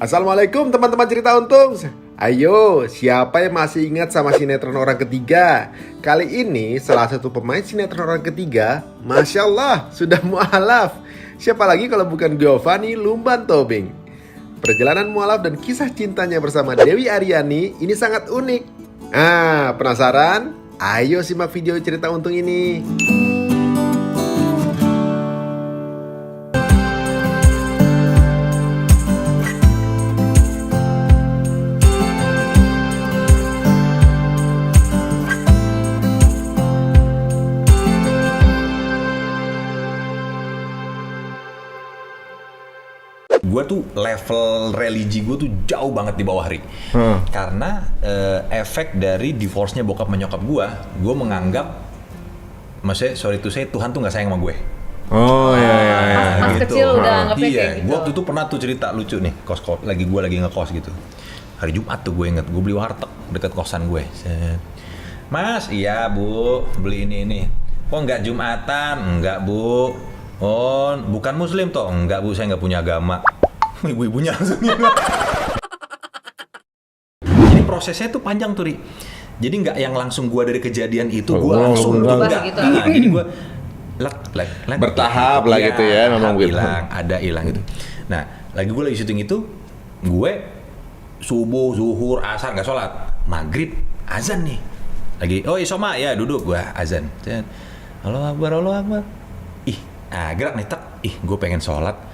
Assalamualaikum teman-teman cerita untung. Ayo, siapa yang masih ingat sama sinetron Orang Ketiga? Kali ini salah satu pemain sinetron Orang Ketiga, Masya Allah, sudah mualaf. Siapa lagi kalau bukan Giovanni Lumban Tobing. Perjalanan mualaf dan kisah cintanya bersama Dewi Aryani ini sangat unik. Penasaran? Ayo simak video cerita untung ini. Gue tuh level religi gue tuh jauh banget di bawah Ri. Karena efek dari divorce-nya bokap menyokap gue menganggap, maksudnya sorry to say, Tuhan tuh nggak sayang sama gue. Oh iya. Pas Gitu. kecil udah anggapnya Iya, kayak gitu. gue waktu itu pernah tuh cerita lucu nih, gue lagi ngekos gitu. Hari Jumat tuh gue inget, gue beli warteg deket kosan gue. Mas, iya bu, beli ini. Kok nggak Jumatan? Enggak bu. Oh, bukan Muslim toh? Enggak bu, saya nggak punya agama. Ibu-ibunya langsung. Jadi prosesnya tuh panjang tuh, Ri. Jadi nggak yang langsung gue dari kejadian itu gue langsung tuh enggak. Gitu. Nah, jadi gue lek Bertahap lah gitu ya, memang gitu. hilang gitu. Nah, lagi syuting itu, gue subuh, zuhur, asar nggak sholat, maghrib azan nih. Lagi, isoma ya duduk, gue azan. Allahu Akbar, Allahu Akbar. Gerak nih tak. Gue pengen sholat.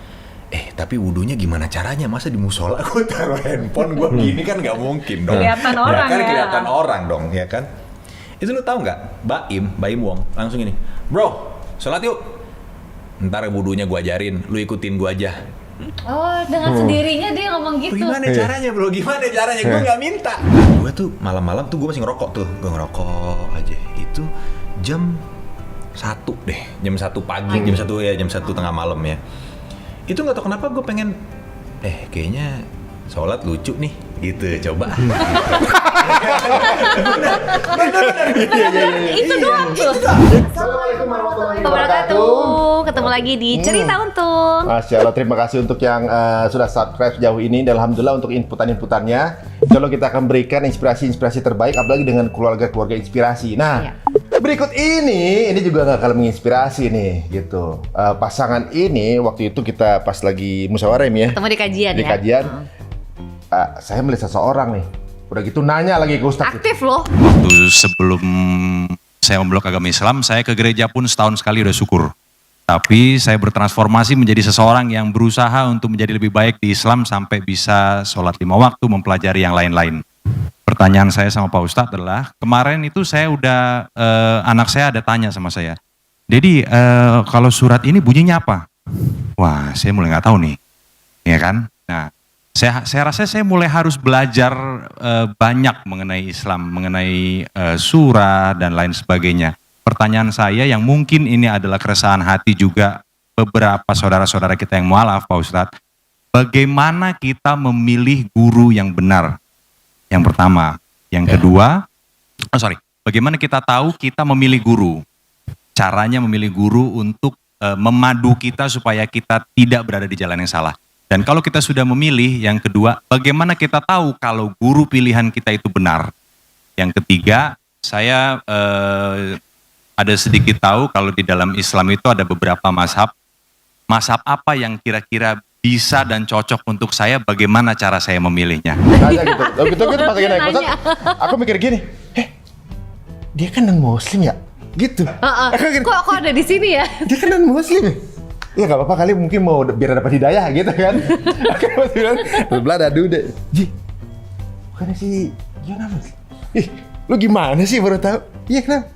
Tapi wudunya gimana caranya? Masa di musola gue taruh handphone gue gini kan nggak mungkin dong. Kelihatan orang ya. Kelihatan orang dong, ya kan? Itu lu tahu nggak? Baim Wong langsung gini, bro, sholat yuk. Ntar wudunya gue ajarin, lu ikutin gue aja. Oh, dengan sendirinya dia ngomong gitu. Gimana caranya bro? Gimana caranya? Gue nggak minta. Gue tuh malam-malam tuh gue masih ngerokok tuh. Gue ngerokok aja. Itu jam 1 deh. Jam 1 pagi, jam 1 tengah malam ya. Itu nggak tahu kenapa gue pengen, kayaknya sholat lucu nih. Gitu, coba. Itu doang tuh. Assalamualaikum warahmatullahi Wabarakatuh. Ketemu lagi di Cerita Untung. Masya Allah, terima kasih untuk yang sudah subscribe sejauh ini. Dan alhamdulillah untuk inputan-inputannya. Insya kita akan berikan inspirasi-inspirasi terbaik, apalagi dengan keluarga-keluarga inspirasi. Nah, berikut ini juga nggak kalah menginspirasi nih, gitu. Pasangan ini waktu itu kita pas lagi musyawarah ya. Ketemu di kajian Di ya. kajian, saya melihat seseorang nih. Udah gitu nanya lagi ke Ustadz. Aktif loh. Waktu sebelum saya memeluk agama Islam, saya ke gereja pun setahun sekali udah syukur. Tapi saya bertransformasi menjadi seseorang yang berusaha untuk menjadi lebih baik di Islam sampai bisa sholat 5 waktu, mempelajari yang lain-lain. Pertanyaan saya sama Pak Ustadz adalah, kemarin itu saya udah, anak saya ada tanya sama saya, Dedi, kalau surat ini bunyinya apa? Wah, saya mulai nggak tahu nih, ya kan? Nah, saya rasa saya mulai harus belajar banyak mengenai Islam, mengenai surah dan lain sebagainya. Pertanyaan saya yang mungkin ini adalah keresahan hati juga beberapa saudara-saudara kita yang mualaf, Pak Ustadz. Bagaimana kita memilih guru yang benar? Yang pertama. Yang kedua, bagaimana kita tahu kita memilih guru? Caranya memilih guru untuk memadu kita supaya kita tidak berada di jalan yang salah. Dan kalau kita sudah memilih, yang kedua, bagaimana kita tahu kalau guru pilihan kita itu benar? Yang ketiga, saya ada sedikit tahu kalau di dalam Islam itu ada beberapa mazhab. Mazhab apa yang kira-kira bisa dan cocok untuk saya, bagaimana cara saya memilihnya? Nanya gitu. Gitu pas lagi naik pesawat, aku mikir gini, dia kan non-muslim ya? Gitu. Kok ada di sini ya? Dia kan non-muslim ya? Ya nggak apa-apa kali, mungkin mau biar dapat hidayah gitu kan. Aku bilang, sebelah ada duduk. Ji, bukannya si Yona muslim? Lu gimana sih baru tahu? Iya kenapa?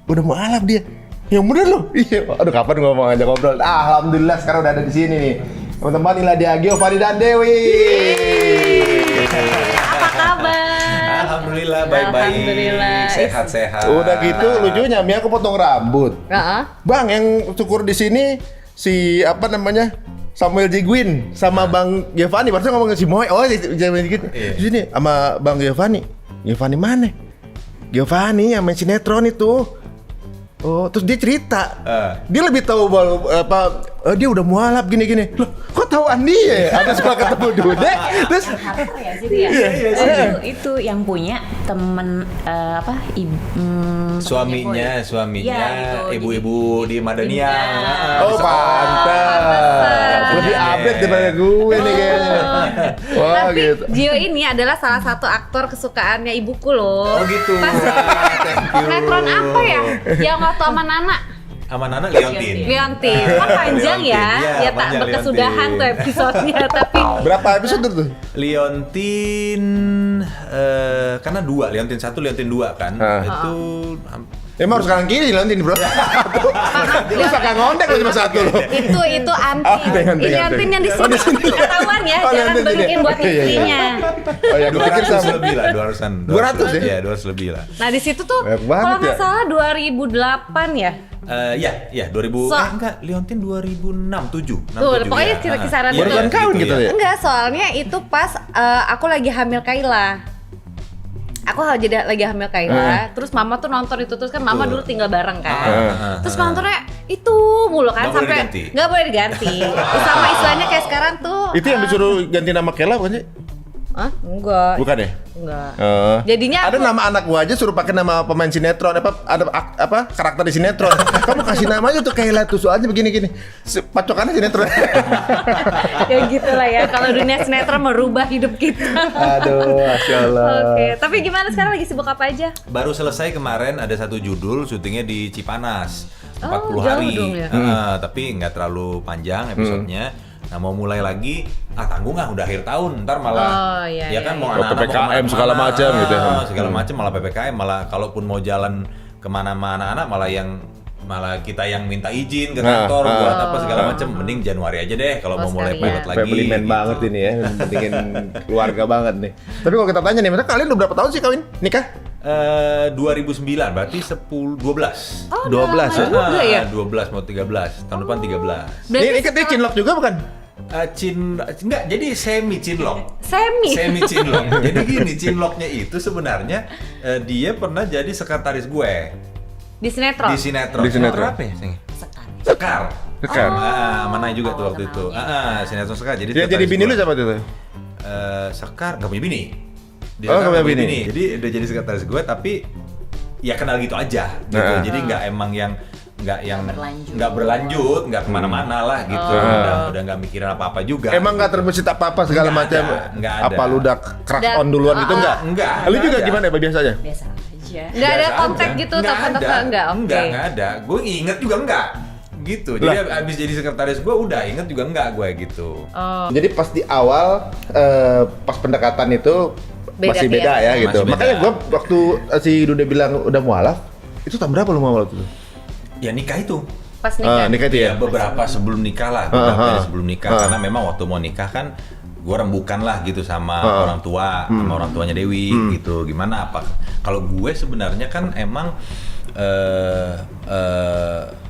Udah mau alaf dia. Yang bener lu? Iya. Aduh, kapan ngomong aja ngobrol. Alhamdulillah sekarang udah ada di sini nih. Teman-teman, inilah dia Giovanni dan Dewi. Apa kabar? Alhamdulillah baik-baik. Alhamdulillah. Sehat-sehat. Udah gitu lucunya Mia aku potong rambut. Bang yang syukur di sini si apa namanya? Samuel Jiguin sama Bang Giovanni. Barusan ngomong si Moy. Jangan dikit. Di sini sama Bang Giovanni. Giovanni mana? Giovanni yang main sinetron itu. Oh, terus dia cerita. Dia lebih tahu dia udah mualaf gini-gini. Loh, kok tahuan dia? Ada sekolah ketemu Dude, terus Harper ya situ ya. Itu yang punya temen Suaminya Ya, itu, ibu-ibu di Madania. oh pantas. Lebih update daripada gue nih kayaknya. Wah Tapi gitu. Gio ini adalah salah satu aktor kesukaannya ibuku loh. Oh gitu. Pas Thank you. sinetron apa ya? Yang waktu sama Nana. Sama Nana Leontin. Leontin. Kan panjang ya. Leontin, iya, Ya tak panjang berkesudahan Leontin. tuh episodenya tapi Berapa episode tuh? Leontin karena 2, Leontin 1, Leontin 2 kan. Itu Emang harus kanan kiri Leontin bro. Lu suka ngondek lu cuma satu lu. itu anti. Oh, dengan, Ini dengan. Leontin yang di Oh, di sini. sini. Ketahuan ya, Oh, jangan Leontin ini. beliin buat Iya, iya. istrinya. Oh ya, gue pikir 200 sama. lebih lah, 200-an. 200 ya? Iya, 200 lebih lah. Nah di situ tuh Banyak banget kalau nggak ya. salah 2008 ya. Iya, 2000. So- Enggak, Leontin 2006, 7. Tuh, pokoknya kisaran Baru itu. kan kawin gitu ya? Enggak, soalnya itu pas aku lagi hamil Kayla. Aku jadi lagi hamil Kayla, terus mama tuh nonton itu terus kan mama dulu tinggal bareng kan. Terus nontonnya itu mulu kan Nggak boleh sampai diganti. nggak boleh diganti. Sama istilahnya kayak sekarang tuh. Itu yang disuruh ganti nama Kela bukan sih? Hah? Enggak. Bukan ya? Enggak. Ada Jadinya aku- nama anak gua aja suruh pakai nama pemain sinetron apa karakter di sinetron. Kamu kasih namanya tuh Kayla tuh soalnya begini-gini. Pacokannya sinetron. ya gitulah ya. Kalau dunia sinetron merubah hidup kita. Aduh, Masya Allah. Oke, tapi gimana sekarang lagi sibuk apa aja? Baru selesai kemarin ada satu judul syutingnya di Cipanas. 40 Oh, jauh hari. dong ya. Tapi nggak terlalu panjang episodenya. Nah mau mulai lagi, tanggung udah akhir tahun, ntar malah Oh, iya, ya kan iya, mau iya. anak-anak mau PPKM kemana-mana, segala macam gitu ya. segala macam malah PPKM, malah kalaupun mau jalan kemana-mana anak malah kita yang minta izin ke kantor buat apa segala macam, mending Januari aja deh kalau mau mulai sekalian. pilot lagi. Family man gitu. banget ini ya, pentingin keluarga banget nih. Tapi kalau kita tanya nih, maksudnya kalian udah berapa tahun sih kawin? Nikah? 2009 berarti 12. Oh, 12 ya? udah lama juga ya? 12 mau 13. Tahun depan 13. Berarti Ini cinlok juga bukan? Enggak, jadi semi cinlok. semi. Cinlok. Jadi gini, cinloknya itu sebenarnya dia pernah jadi sekretaris gue Di sinetron. di sinetron. Di sinetron. Apa ya? Sing? Sekar. Sekar. Sekar. Mana juga tuh waktu itu. Sinetron Sekar. Jadi Dia jadi sekretaris bini gue. lu siapa tuh? Sekar nggak punya bini. Oh, nggak punya bini. Jadi udah jadi sekretaris gue, tapi ya kenal gitu aja. Gitu. Nah. Jadi nggak emang yang Berlanjut. nggak berlanjut, nggak kemana-mana lah gitu. Udah nggak mikirin apa-apa juga. Emang nggak terbesit apa-apa segala Nggak macam? ada, nggak ada. Apa lu udah crack Dan- on duluan gitu nggak? Nggak. Lu nggak juga ada. gimana ya biasa aja? Biasa aja. Nggak ada Biasa kontak aja. gitu, Nggak telepon-telepon ada. enggak? Oke. Nggak ada. Gue inget juga enggak. Gitu. Jadi abis jadi sekretaris gue udah inget juga enggak gue gitu. Oh. Jadi pas di awal pas pendekatan itu Beda masih beda ya? ya gitu. Masih beda. Makanya gua waktu si Dude bilang udah mualaf, itu tahun berapa lu mualaf itu? Ya nikah itu. Pas nikah. Nikah itu ya. Ya beberapa sebelum nikah lah, beberapa sebelum nikah karena memang waktu mau nikah kan gue rembukan lah gitu sama orang tua, sama orang tuanya Dewi gitu. Gimana apa? Kalau gue sebenarnya kan emang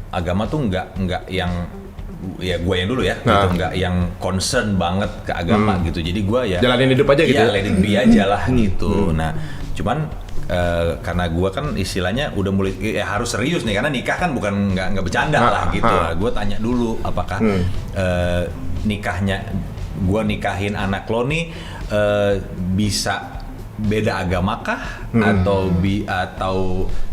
agama tuh nggak yang ya gue yang dulu ya, gitu nggak yang concern banget ke agama gitu. Jadi gue ya Jalanin hidup aja gitu ya, ya? let it be aja lah gitu. Nah, cuman karena gue kan istilahnya udah mulai harus serius nih karena nikah kan bukan nggak bercanda lah gitu. Nah, gue tanya dulu apakah nikahnya gue nikahin anak lo nih bisa beda agama kah atau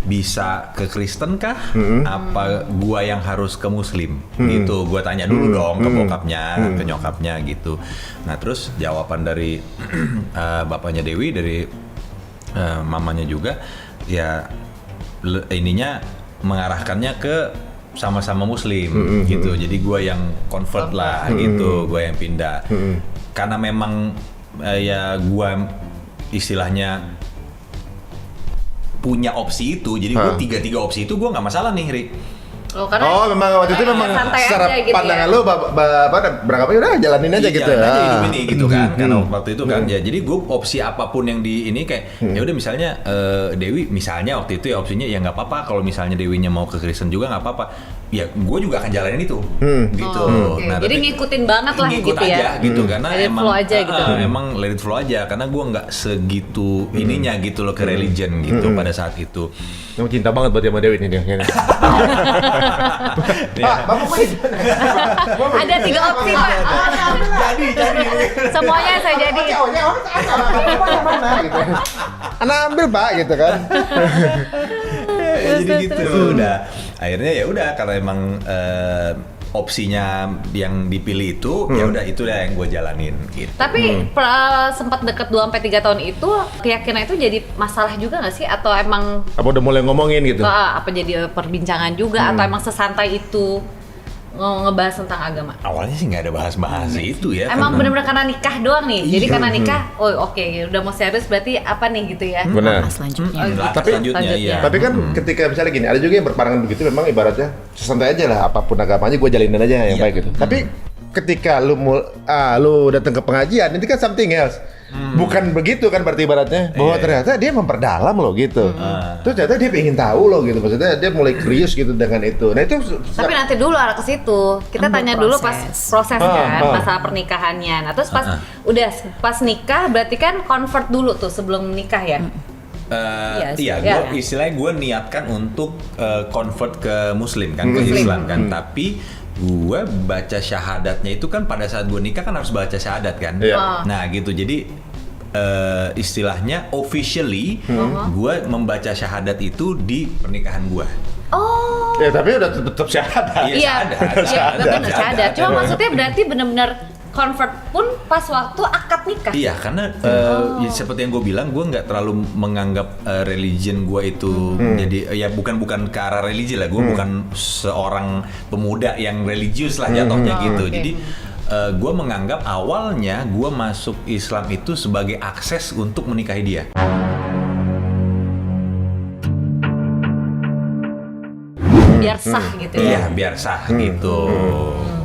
bisa ke Kristen kah apa gua yang harus ke Muslim gitu. Gua tanya dulu dong ke bokapnya, ke nyokapnya gitu. Nah terus jawaban dari bapaknya Dewi, dari mamanya juga ya ininya mengarahkannya ke sama-sama Muslim gitu. Jadi gua yang convert lah gitu, gua yang pindah karena memang ya gua istilahnya punya opsi itu, jadi gue tiga opsi itu gue nggak masalah nih, Rik. Oh, karena memang waktu itu memang santai secara aja gitu pandangan ya. lu berangkap udah jalanin aja Iya, gitu. jalanin aja Ah. hidup ini gitu kan, karena waktu itu kan ya, jadi gue opsi apapun yang di ini kayak ya udah misalnya Dewi misalnya waktu itu ya opsinya ya nggak apa-apa kalau misalnya Dewinya mau ke Kristen juga nggak apa-apa. ya gue juga akan jalanin itu, gitu. Oke. Nah, Jadi tapi ngikutin banget lah ngikut gitu ya. aja, gitu karena Let it emang flow aja gitu. emang let it flow aja karena gue nggak segitu ininya gitu loh ke religion gitu pada saat itu. Kamu cinta banget buat sama Dewi nih dia. Pak, Bapak mau gimana? Ada 3 opsi Pak. Jadi. Semuanya saya jadi. Mana gitu. Anak ambil Pak gitu kan. Ya, jadi gitu udah akhirnya ya udah karena emang opsinya yang dipilih itu ya udah itu yang gue jalanin gitu. Tapi sempat deket 2-3 tahun itu keyakinan itu jadi masalah juga nggak sih? Atau emang Apa udah mulai ngomongin gitu? apa jadi perbincangan juga? Atau emang sesantai itu ngebahas tentang agama? Awalnya sih nggak ada bahas-bahas itu ya. Emang karena- bener-bener karena nikah doang nih. Jadi Iya. karena nikah, oh oke, udah mau serius berarti apa nih gitu ya? Benar. Selanjutnya. Langkah Tapi- selanjutnya iya. Tapi kan ketika misalnya gini, ada juga yang berparangan begitu memang ibaratnya santai aja lah, apapun agamanya gue jalinin aja yang Iya. baik gitu. Tapi ketika lu datang ke pengajian, ini kan something else. Bukan begitu kan berarti ibaratnya bahwa Iya. ternyata dia memperdalam loh gitu. Terus ternyata dia pengen tahu loh gitu, maksudnya dia mulai curious gitu dengan itu. Nah itu Tapi nanti dulu arah ke situ. Kita Kan tanya dulu pas berproses. proses kan, Ah. masalah pernikahannya. Nah, terus pas nikah berarti kan convert dulu tuh sebelum nikah ya. Iya, Iya, iya. istilahnya gue niatkan untuk convert ke Muslim kan, ke Muslim. Islam kan. Tapi gue baca syahadatnya itu kan pada saat gue nikah kan harus baca syahadat kan. Iya. Nah gitu, jadi istilahnya officially gue membaca syahadat itu di pernikahan gue. Oh. ya tapi udah tetap syahadat. Iya, syahadat, benar syahadat. syahadat. Cuma maksudnya berarti benar-benar convert pun pas waktu akad nikah. Iya, karena ya seperti yang gue bilang, gue nggak terlalu menganggap religion gue itu jadi ya bukan ke arah religi lah. Gue bukan seorang pemuda yang religius lah jatuhnya gitu. Oke. Jadi gue menganggap awalnya gue masuk Islam itu sebagai akses untuk menikahi dia. Biar sah gitu ya. Iya, biar sah gitu.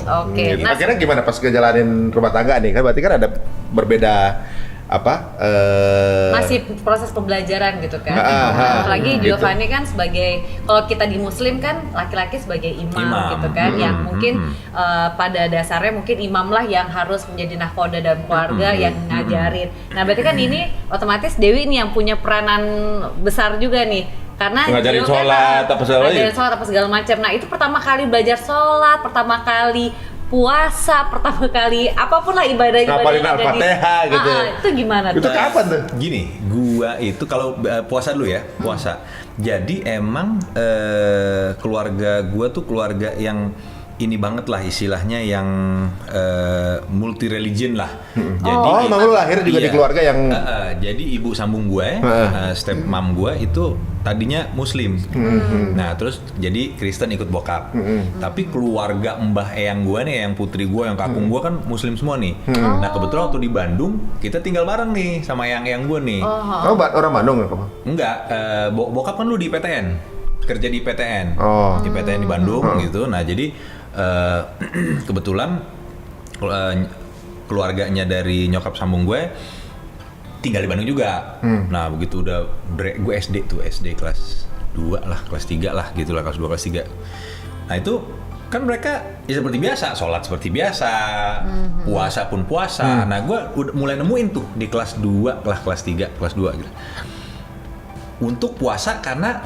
Oke. Gitu. Nah, Akhirnya gimana pas ngejalanin rumah tangga nih kan berarti kan ada berbeda apa? masih proses pembelajaran gitu kan. Apalagi gitu. Giovanni kan sebagai, kalau kita di Muslim kan laki-laki sebagai imam Imam. gitu kan, yang mungkin pada dasarnya mungkin imam lah yang harus menjadi nahkoda dalam keluarga, yang ngajarin. Nah berarti kan ini otomatis Dewi nih yang punya peranan besar juga nih. Karena Ngajarin Gio kan, sholat, apa segala macam. ngajarin sholat apa segala macam. Nah itu pertama kali belajar sholat, pertama kali puasa, pertama kali apapun lah ibadah-ibadah Ngapalin yang ada di- Al-Fatihah gitu. Itu gimana Itu tuh? kapan tuh? Gini, gua itu kalau puasa dulu ya, puasa. Jadi emang keluarga gua tuh keluarga yang ini banget lah istilahnya yang multi religion lah. Jadi Oh, emang lu lahir juga di iya. keluarga yang Jadi ibu sambung gue, step mom gue itu tadinya Muslim. Nah terus jadi Kristen ikut bokap. Tapi keluarga mbah eyang gue nih, yang putri gue, yang kakung gue kan Muslim semua nih. Nah kebetulan waktu di Bandung kita tinggal bareng nih sama eyang gue nih. kamu orang Bandung nggak kamu? Enggak, bokap kan lu di PTN, kerja di PTN, Oh. di PTN di Bandung gitu. Nah jadi kebetulan keluarganya dari nyokap sambung gue tinggal di Bandung juga. Nah begitu udah gue SD kelas 2 lah, kelas 3 lah gitu lah, kelas 2 kelas 3. Nah itu kan mereka ya seperti biasa, sholat seperti biasa, puasa pun puasa. Nah gue udah mulai nemuin tuh di kelas 2 lah, kelas 3, kelas 2 gitu. Untuk puasa karena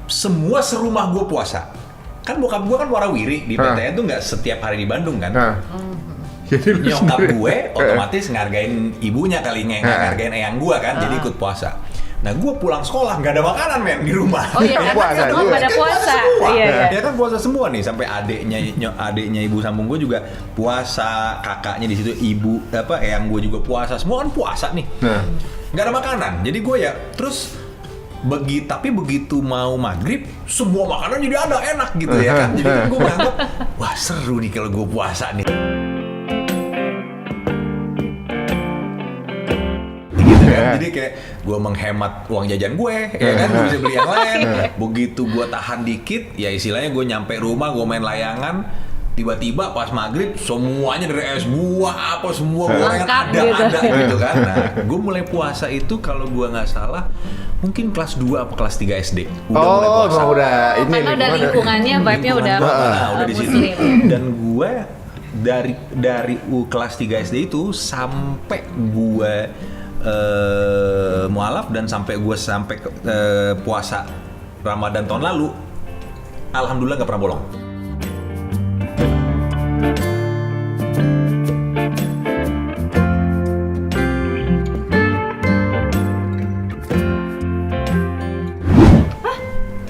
semua serumah gue puasa. Kan bokap gue kan warawiri di PTN tuh nggak setiap hari di Bandung kan. Nah. Jadi lu Nyokap sendiri. gue otomatis ngargain ibunya kali, ngargain eyang gue kan, jadi ikut puasa. Nah gue pulang sekolah nggak ada makanan men di rumah. Oh iya, karena Puasa semua juga. pada Kan puasa. semua. Iya, iya. Dia kan puasa semua nih, sampai adeknya ibu sambung gue juga puasa, kakaknya di situ ibu eyang gue juga puasa, semua kan puasa nih. Nah. Nggak ada makanan, jadi gue ya terus tapi begitu mau maghrib semua makanan jadi ada, enak gitu ya kan. Jadi kan gue menganggap wah seru nih kalau gue puasa nih. Gitu kan. Jadi kayak gue menghemat uang jajan gue, ya kan, gue bisa beli yang lain. Begitu gue tahan dikit, ya istilahnya gue nyampe rumah, gue main layangan, tiba-tiba pas maghrib semuanya dari es buah apa semua gorengan Lengkap ada gitu. gitu kan. Nah, gue mulai puasa itu kalau gue nggak salah mungkin kelas 2 apa kelas 3 SD udah mulai Oh, puasa. emang udah ini Karena udah lingkungannya vibe-nya udah Udah di situ. muslim. Dan gue dari kelas 3 SD itu sampai gue mualaf dan sampai puasa Ramadan tahun lalu, alhamdulillah nggak pernah bolong.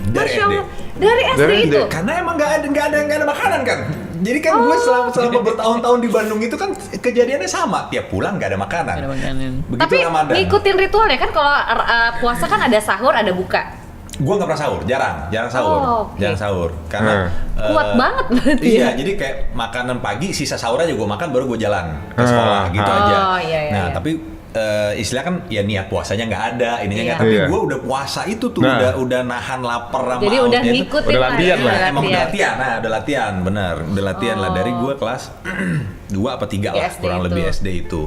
Dari Masya SD. Allah. Dari SD Dari itu? SD. Karena emang nggak ada makanan kan. Jadi kan gue selama bertahun-tahun di Bandung itu kan kejadiannya sama. Tiap pulang nggak ada makanan. Begitu Tapi Ramadan. ngikutin ritualnya kan kalau puasa kan ada sahur, ada buka. Gue nggak pernah sahur, jarang sahur, Oh, oke. jarang sahur. Karena Kuat banget berarti Iya, ya? jadi kayak makanan pagi, sisa sahur aja gue makan, baru gue jalan ke sekolah gitu aja. iya, Nah, iya. tapi istilah kan ya niat puasanya nggak ada, ininya nggak. Iya. Tapi Iya. gue udah puasa itu tuh, Nah. udah nahan lapar sama Jadi udah hausnya itu. ngikutin udah lah latihan ya, lah. Emang udah latihan, udah latihan, bener. Udah latihan lah dari gue kelas 2 apa 3 lah, SD kurang itu. lebih SD itu.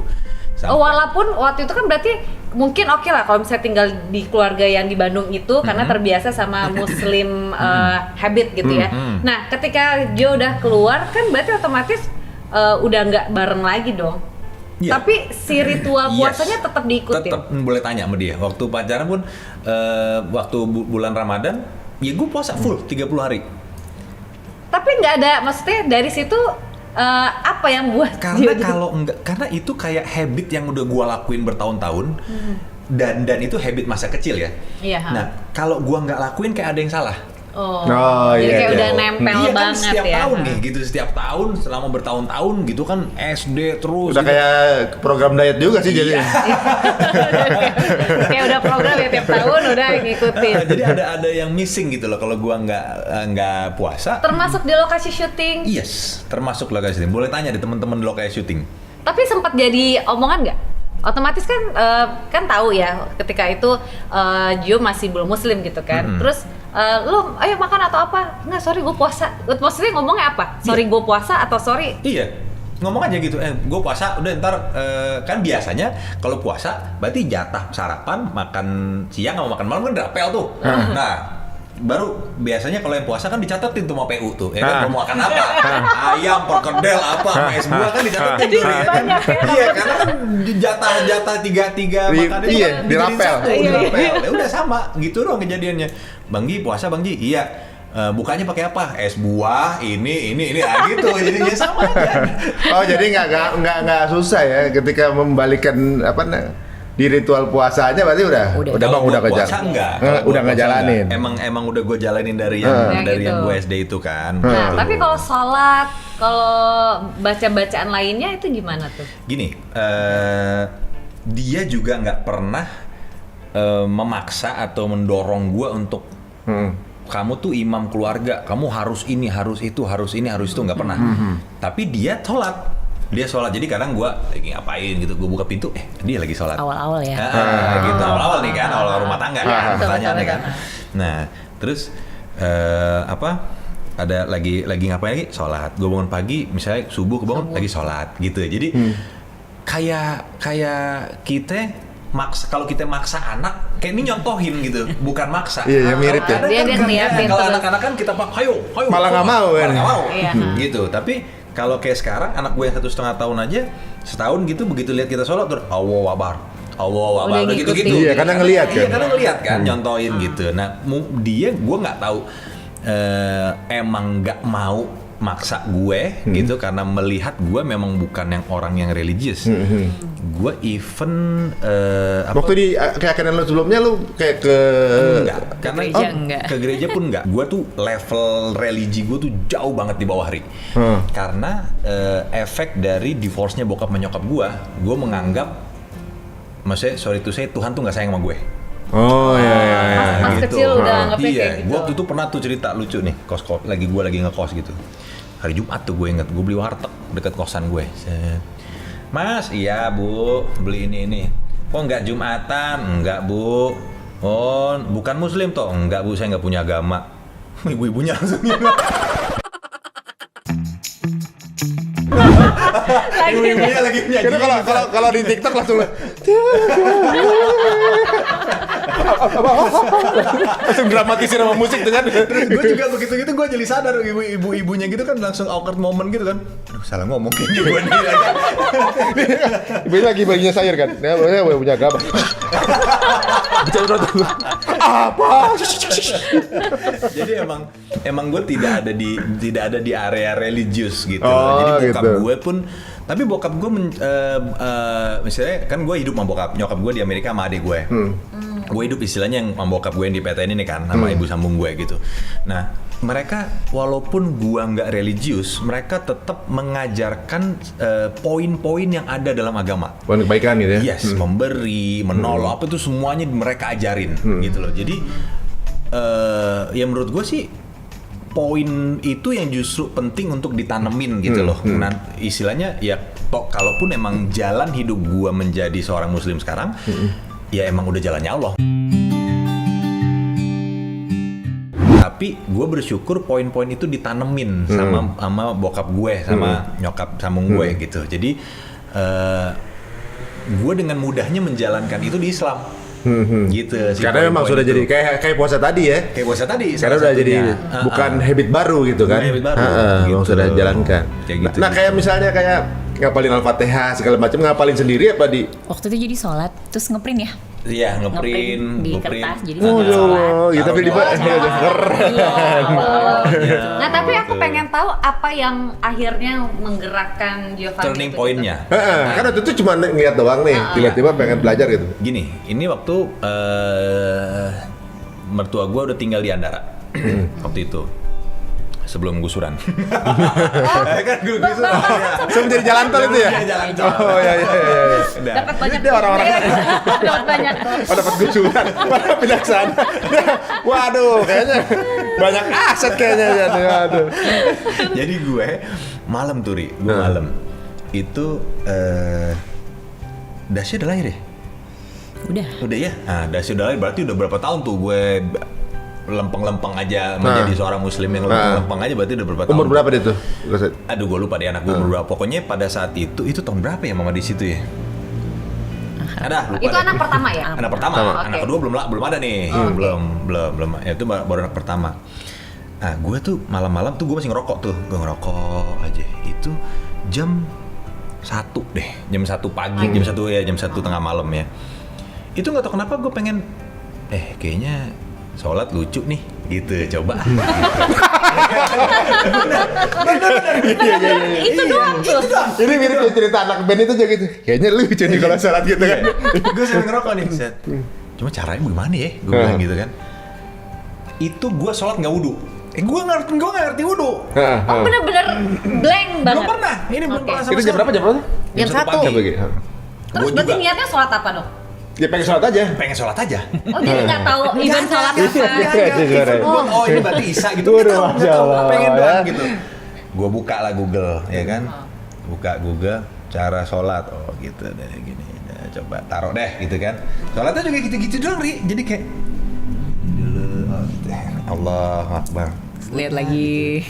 Oh, walaupun waktu itu kan berarti mungkin oke lah kalau misalnya tinggal di keluarga yang di Bandung itu karena terbiasa sama muslim habit gitu ya. Nah, ketika Joe udah keluar kan berarti otomatis udah nggak bareng lagi dong. Iya. Tapi si ritual Yes. puasanya tetap diikutin. Tetap boleh tanya sama dia. Waktu pacaran pun waktu bulan Ramadan, ya gue puasa full 30 hari. Tapi nggak ada, maksudnya dari situ apa yang buat Karena dia- kalau enggak, karena itu kayak habit yang udah gua lakuin bertahun-tahun. Dan itu habit masa kecil ya. Iya, ha. Nah, kalau gua nggak lakuin kayak ada yang salah. Oh, Oh, jadi iya, kayak iya. udah nempel Iya kan banget setiap ya. tahun nih gitu, setiap tahun selama bertahun-tahun gitu kan SD terus. Udah gitu. kayak program diet juga sih jadi. Kayak udah program ya tiap tahun udah ngikutin. Jadi ada yang missing gitu loh kalau gua nggak puasa. Termasuk di lokasi syuting. Yes, termasuk lokasi syuting. Boleh tanya deh teman-teman di lokasi syuting. Tapi sempat jadi omongan nggak? Otomatis kan kan tahu ya ketika itu Gio masih belum muslim gitu kan. Terus lu ayo makan atau apa? Nggak, sorry gue puasa. Maksudnya ngomongnya apa? Sorry gue puasa atau sorry? Iya, ngomong aja gitu. Gue puasa, udah ntar kan biasanya kalau puasa berarti jatah sarapan, makan siang sama makan malam kan rapel tuh. Nah, baru biasanya kalau yang puasa kan dicatetin tuh sama PU tuh, ya kan mau makan apa? Ayam, perkedel apa, sama es buah kan dicatetin tuh. Ya. banyak ya. Iya, karena kan jatah tiga makan itu Iya, kan dirapel. dijadiin satu, dirapel. Ya udah sama, gitu dong kejadiannya. Bang Ji puasa Bang Ji, iya. Bukanya pakai apa? Es buah, ini, gitu. Jadinya sama aja. Oh, jadi nggak susah ya ketika membalikan di ritual puasanya berarti udah Kalau Bang gua udah puasa kejar. enggak. Kalau gua Udah puasa ngejalanin. enggak. Emang udah gue jalanin dari yang gitu. gue SD itu kan. Nah, Gitu. tapi kalau sholat, kalau baca-bacaan lainnya itu gimana tuh? Gini, dia juga nggak pernah memaksa atau mendorong gue untuk kamu tuh imam keluarga, kamu harus ini, harus itu, harus ini, harus itu, nggak pernah. Tapi dia sholat, jadi kadang gue lagi ngapain gitu, gue buka pintu, dia lagi sholat. Awal-awal ya. Gitu, awal-awal nih kan, awal rumah tangga kan, Betul, pertanyaannya betul, kan. Nah, terus ada lagi ngapain lagi? Sholat. Gue bangun pagi, misalnya subuh kebangun lagi sholat gitu. Jadi kayak kita kalau kita maksa anak, kayak ini nyontohin gitu, bukan maksa. Iya, mirip ya. Kadang Dia kan ngeliatin kalau terus. anak-anak kan kita ayo, Malah nggak mau kan? malah nggak mau, Iya. gitu. Tapi kalau kayak sekarang anak gue yang 1,5 tahun aja, setahun gitu begitu lihat kita sholat terus Allahu Akbar, Udah udah gitu-gitu. ngikutin. Iya, karena ngeliat kan. Iya, karena ngeliat kan, nyontoin gitu. Nah, gue nggak tahu emang nggak mau maksa gue gitu karena melihat gue memang bukan yang orang yang religius. Gue even Waktu di keyakinan lu sebelumnya lu kayak ke enggak, karena gereja enggak. ke gereja pun enggak. Gue tuh level religi gue tuh jauh banget di bawah Ri. Karena efek dari divorce-nya bokap menyokap gue menganggap, maksudnya sorry to say, Tuhan tuh nggak sayang sama gue. Oh iya. Pas kecil udah anggapnya Iya, kayak gitu. gue waktu itu pernah tuh cerita lucu nih, gue lagi ngekos gitu. Hari Jumat tuh gue inget, gue beli warteg deket kosan gue. Set. Mas, iya Bu, beli ini. Kok nggak Jumatan? Enggak Bu. Oh, bukan Muslim toh? Enggak Bu, saya nggak punya agama. Ibu-ibunya langsung Ibu-ibunya lagi nyanyi. Karena kalau di TikTok langsung langsung dramatisir sama musik tuh kan. Gue juga begitu gitu gue jadi sadar ibu-ibunya gitu kan langsung awkward moment gitu kan. Aduh salah ngomong kayaknya gue nih. Ibu lagi baginya sayur kan. Nah, gue punya gabah. Bicara apa? Jadi emang gue tidak ada di area religius gitu. Oh, Jadi bokap gitu. gue pun tapi bokap gue misalnya kan gue hidup sama bokap nyokap gue di Amerika sama adik gue. Gue hidup istilahnya yang sama bokap gue yang di PTN ini kan sama ibu sambung gue gitu. Nah mereka walaupun gua nggak religius, mereka tetap mengajarkan poin-poin yang ada dalam agama. Poin kebaikan gitu ya? Yes, memberi, menolong, apa itu semuanya mereka ajarin gitu loh. Jadi ya menurut gue sih poin itu yang justru penting untuk ditanemin gitu loh. Nah, istilahnya ya kalaupun emang jalan hidup gua menjadi seorang muslim sekarang, ya emang udah jalannya Allah. Tapi gue bersyukur poin-poin itu ditanemin sama bokap gue, sama nyokap sambung gue gitu. Jadi gue dengan mudahnya menjalankan itu di Islam. Gitu sih. Karena memang sudah itu. jadi kayak puasa tadi ya. Kayak puasa tadi. Karena udah jadi bukan habit baru gitu kan. Bukan habit baru, Memang gitu. sudah jalankan. Kayak gitu. Nah kayak misalnya kayak ngapalin Al-Fatihah segala macam, ngapalin sendiri apa di? Waktu itu jadi sholat, terus ngeprint ya? Iya, Ngeprint di kertas, jadi Oh sambil ya sholat. Allah, gitu tapi di keren. Nah tapi aku pengen tahu apa yang akhirnya menggerakkan Giovanni turning itu point-nya. Kan waktu itu cuma ngeliat doang nih, tiba-tiba pengen belajar gitu. Gini, ini waktu mertua gue udah tinggal di Andara waktu itu sebelum gusuran. Kan gue gusuran. Sebelum jadi jalan tol itu ya? Iya, jalan tol. Oh iya. Udah. dapat banyak. Dia orang-orang dapat banyak. oh, dapat gusuran, malah pindah ke sana. Waduh, kayaknya banyak aset kayaknya ya. Aduh. Jadi gue malam tuh, gue malam itu Dasya udah lahir ya? Udah ya? Nah, Dasya udah lahir berarti udah berapa tahun tuh gue lempeng-lempeng aja menjadi seorang muslim yang lempeng-lempeng aja berarti udah berapa tahun. Umur berapa dia tuh? Aduh gue lupa deh anak gue umur berapa. Pokoknya pada saat itu tahun berapa ya mama di situ ya? Ada lupa Itu deh. anak pertama ya? Anak pertama. Anak kedua belum ada nih. Belum. Ya itu baru anak pertama. Nah, gue tuh malam-malam tuh gue masih ngerokok tuh. Gue ngerokok aja. Itu jam 1 deh. Jam 1 pagi, jam 1 tengah malam ya. Itu nggak tahu kenapa gue pengen kayaknya sholat lucu nih gitu, coba. Itu doang tuh. Ini mirip kayak cerita anak band itu aja gitu. Kayaknya lucu nih kalau sholat gitu kan. Gue sering ngerokok nih, set. Cuma caranya gimana ya? Gue bilang gitu kan. Itu gue sholat nggak wudu. Gue nggak ngerti wudu. Oh bener-bener blank banget. Belum pernah. Ini belum pernah sama Itu jam berapa? Jam Jam 1. pagi. Terus Gua berarti juga. niatnya sholat apa dong? Ya pengen sholat aja. Pengen sholat aja. Oh jadi nggak tahu event sholat apa? Oh ini berarti Isa gitu. Waduh, Masya Allah. Pengen doang gitu. Gue buka lah Google, ya kan? Buka Google cara sholat. Oh gitu deh gini. Nah, coba taruh deh gitu kan. Sholatnya juga gitu-gitu doang, Ri. Jadi kayak Allah Akbar. Lihat lagi.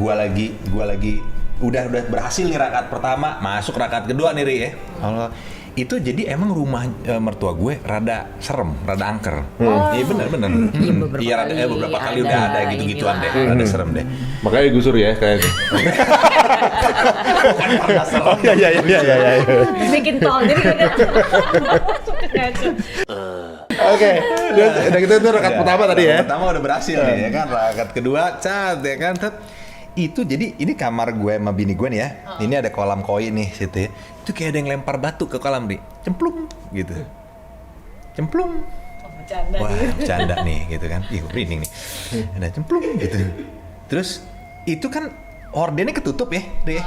Gua lagi udah berhasil nih rakaat pertama, masuk rakaat kedua nih Ri ya. Allah. Itu jadi emang rumah mertua gue rada serem, rada angker. Iya benar. Iya beberapa kali udah ada gitu-gituan deh, rada serem deh. Makanya digusur ya kayaknya. Oh iya. Bikin tol jadi Oke. Udah gitu itu rakaat pertama tadi ya. Rakaat pertama udah berhasil nih ya kan, rakaat kedua cat ya kan. Itu jadi ini kamar gue sama bini gue nih ya. Ini ada kolam koi nih situ ya. Itu kayak ada yang lempar batu ke kolam nih. Cemplung gitu. Cemplung. Wah, bercanda nih gitu kan. Ih, merinding nih. Ada cemplung gitu. Terus itu kan hordennya ketutup ya.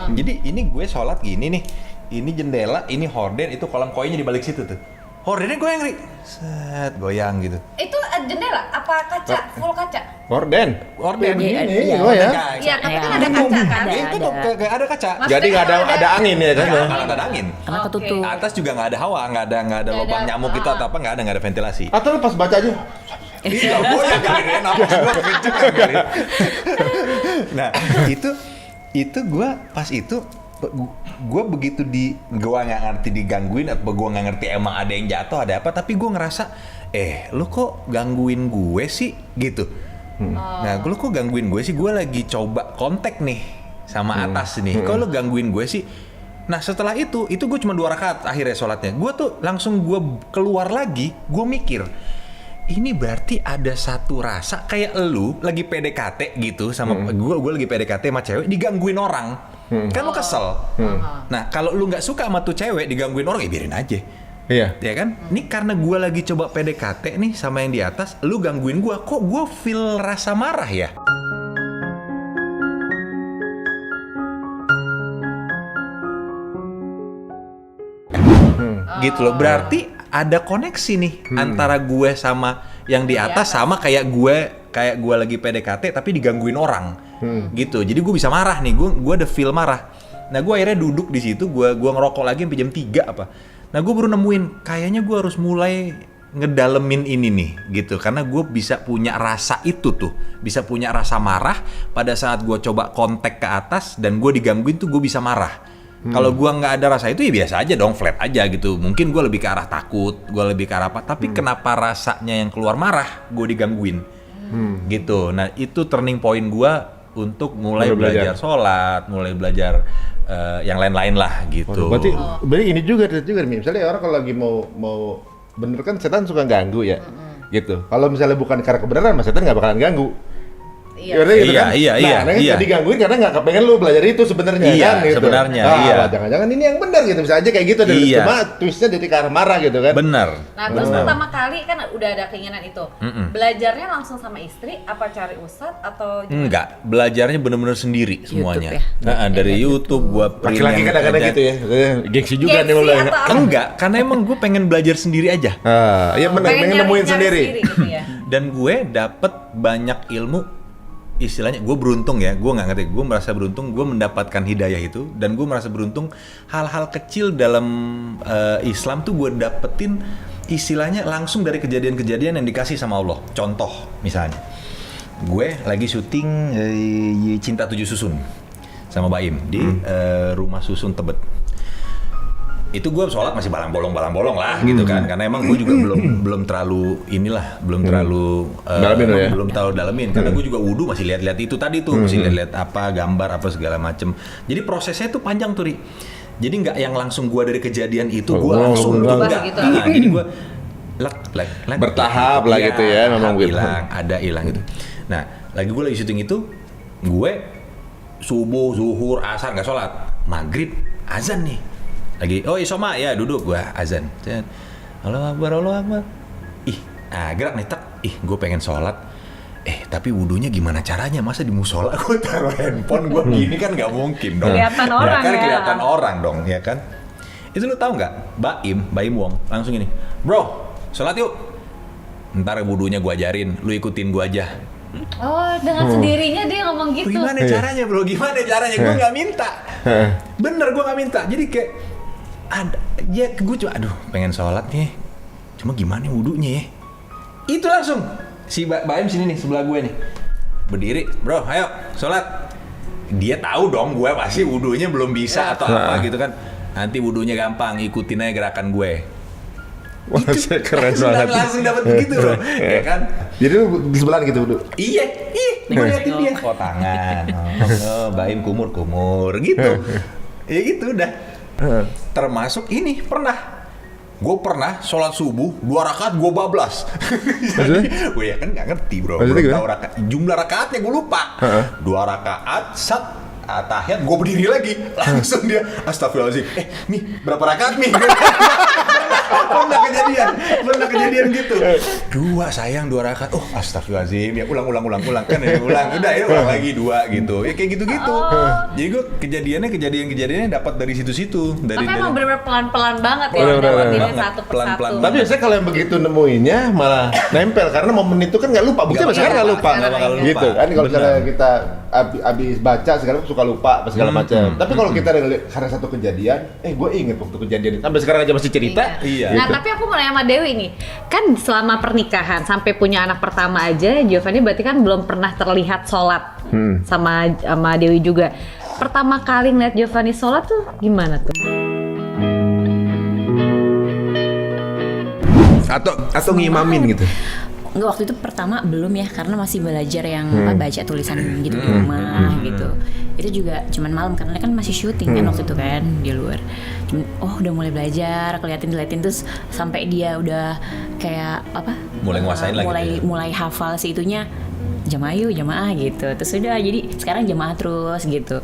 Jadi ini gue sholat gini nih. Ini jendela, ini horden, itu kolam koinya di balik situ tuh. Hordennya goyang, Ri. Set, goyang gitu. Itu jendela apa kaca? Full kaca? Horden. Horden Iya, gini. iya. Oh ya. Iya, tapi kan ada kaca kan? Itu tuh kayak ada kaca. Jadi nggak ada angin ya kan? Nggak ada angin. Karena ketutup. Atas juga nggak ada hawa, nggak ada lubang nyamuk itu atau apa, nggak ada ventilasi. Atau lu pas baca aja. Iya, goyang kali ya, nafas gua kenceng kali. Nah, itu gua pas itu gue begitu gue nggak ngerti digangguin atau gue nggak ngerti emang ada yang jatuh ada apa, tapi gue ngerasa lu kok gangguin gue sih gitu. Nah lu kok gangguin gue sih, gue lagi coba kontak nih sama atas nih, kok lu gangguin gue sih. Nah setelah itu gue cuma 2 rakaat akhirnya sholatnya. Gue tuh langsung gue keluar lagi, gue mikir ini berarti ada satu rasa kayak lu lagi PDKT gitu sama gue lagi PDKT sama cewek digangguin orang, kan lu kesel. Nah kalau lu nggak suka sama tuh cewek digangguin orang, ya biarin aja. Iya. Ya kan? Ini karena gue lagi coba PDKT nih sama yang di atas, lu gangguin gue, kok gue feel rasa marah ya? Gitu loh, berarti ada koneksi nih antara gue sama yang di atas sama kayak gue lagi PDKT tapi digangguin orang, gitu. Jadi gue bisa marah nih, gue ada feel marah. Nah gue akhirnya duduk di situ, gue ngerokok lagi sampai jam 3 apa. Nah gue baru nemuin, kayaknya gue harus mulai ngedalemin ini nih, gitu. Karena gue bisa punya rasa itu tuh, bisa punya rasa marah pada saat gue coba kontak ke atas dan gue digangguin tuh gue bisa marah. Kalau gue nggak ada rasa itu ya biasa aja dong, flat aja gitu. Mungkin gue lebih ke arah takut, gue lebih ke arah apa. Tapi kenapa rasanya yang keluar marah, gue digangguin, gitu. Nah itu turning point gue untuk mulai belajar sholat, mulai belajar yang lain-lain lah gitu. Berarti ini juga misalnya orang kalau lagi mau bener kan setan suka ganggu ya, gitu. Kalau misalnya bukan karena kebenaran, mas setan nggak bakalan ganggu. Iya. Gitu kan? Iya. Nah, digangguin karena nggak kepengen lu belajar itu sebenarnya kan gitu. Sebenarnya, lah, jangan-jangan ini yang benar gitu, bisa aja kayak gitu. Cuma twistnya jadi ke arah marah gitu kan. Bener. Nah terus pertama kali kan udah ada keinginan itu, belajarnya langsung sama istri apa cari ustadz atau gimana? Enggak, belajarnya bener-bener sendiri semuanya. YouTube ya? Nah, dari YouTube gua print Laki-laki yang kadang-kadang ada. gitu ya, gengsi juga nih mulai. atau apa? Enggak, karena emang gue pengen belajar sendiri aja. Iya benar, pengen nemuin nyari sendiri. gitu ya. Dan gue dapet banyak ilmu, istilahnya gue beruntung ya, gue nggak ngerti, gue merasa beruntung gue mendapatkan hidayah itu, dan gue merasa beruntung hal-hal kecil dalam Islam tuh gue dapetin istilahnya langsung dari kejadian-kejadian yang dikasih sama Allah. Contoh misalnya, gue lagi syuting Cinta 7 Susun sama Baim di rumah susun Tebet. Itu gue sholat masih balang-bolong lah gitu kan, karena emang gue juga belum terlalu Dalamin ya? belum terlalu dalemin, karena gue juga wudhu masih lihat-lihat itu tadi tuh, masih lihat-lihat apa gambar apa segala macem. Jadi prosesnya tuh panjang tuh, Ri. Jadi nggak yang langsung gue dari kejadian itu gue langsung enggak. gitu. Nah, jadi gue Bertahap lah gitu ya, memang gitu. hilang gitu. Nah, lagi gue lagi syuting itu, gue subuh, zuhur, asar nggak sholat, maghrib azan nih. Lagi, Isoma ya duduk gua azan. Allahu Akbar. Gerak nih gue pengen sholat. Tapi wudunya gimana caranya? Masa di musola gue taruh handphone gue gini kan nggak mungkin dong. Kelihatan orang kan ya. Kelihatan orang dong, ya kan? Itu lu tahu nggak? Baim Wong langsung gini, bro, sholat yuk. Ntar wudunya gue ajarin, lu ikutin gue aja. Oh, dengan sendirinya dia ngomong gitu. Gimana caranya bro? Gimana caranya? Gue nggak minta. Bener gue nggak minta. Jadi kayak gue cuma pengen sholat nih. Cuma gimana wudunya ya? Itu langsung si Baim sini nih sebelah gue nih. Berdiri, bro, ayo sholat. Dia tahu dong gue pasti wudunya belum bisa atau apa gitu kan. Nanti wudunya gampang, ikutin aja gerakan gue. Wah, keren banget. Langsung dapat begitu bro, ya kan? Jadi lu di sebelah gitu dulu. Iya, gue liatin dia. Tangan, Baim kumur gitu. Ya gitu udah. Termasuk ini gue pernah sholat subuh 2 rakaat gue bablas. Jadi gue ya kan nggak ngerti bro, belum tahu jumlah rakaatnya gue lupa. 2 rakaat tahiyat gue berdiri lagi, langsung dia astagfirullahaladzim. Nih berapa rakaat nih? Pernah kejadian gitu. 2 sayang 2 rakaat. Astagfirullahaladzim. Ya ulang kan ya ulang. Udah ya ulang lagi 2 gitu. Ya kayak gitu-gitu. Jadi gue kejadiannya dapat dari situ-situ. Tapi emang bener-bener pelan-pelan banget ya Bener-bener dapetinnya satu persatu. Pelan-pelan. Tapi biasanya kalau yang begitu nemuinnya malah nempel karena momen itu kan nggak lupa. Buktinya Nggak sekarang nggak lupa. nggak bakal lupa. Gitu kan kalau misalnya kita abis baca segala suka lupa segala macam. Tapi kalau kita karena satu kejadian, gue inget waktu kejadian itu. Sampai sekarang aja masih cerita. Iya. Nah, tapi aku mau nanya sama Dewi nih. Kan selama pernikahan sampai punya anak pertama aja, Giovanni berarti kan belum pernah terlihat sholat sama Dewi juga. pertama kali ngeliat Giovanni sholat tuh gimana tuh? Atau ngimamin gitu. Enggak, waktu itu pertama belum ya, karena masih belajar yang baca tulisan gitu di rumah gitu. Itu juga cuman malam karena kan masih syuting kan waktu itu kan di luar. Cuman udah mulai belajar, diliatin terus sampai dia udah kayak apa? Mulai nguasain lagi. Mulai hafal itunya jamaah gitu. Terus udah jadi sekarang jamaah terus gitu.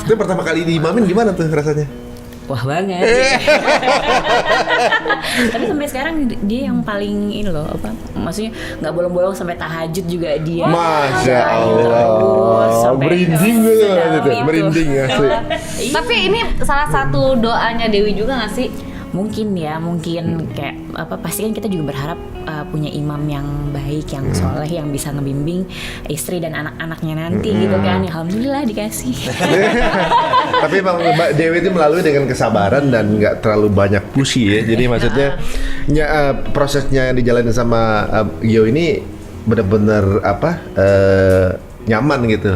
Itu pertama kali diimamin gimana tuh rasanya? Wah banget. Tapi sampai sekarang dia yang paling ini loh, apa? Maksudnya nggak bolong-bolong sampai tahajud juga dia. Masya Tahajud Allah. terus sampai Merinding gitu, sedalam gitu. itu. Merinding asli. Tapi ini salah satu doanya Dewi juga nggak sih? Mungkin kayak apa, pasti kan kita juga berharap punya imam yang baik, yang soleh, yang bisa ngebimbing istri dan anak-anaknya nanti gitu kan. Ya, alhamdulillah dikasih. Tapi emang Mbak Dewi itu melalui dengan kesabaran dan nggak terlalu banyak pushy ya. Jadi maksudnya prosesnya yang dijalani sama Gio ini benar-benar nyaman gitu.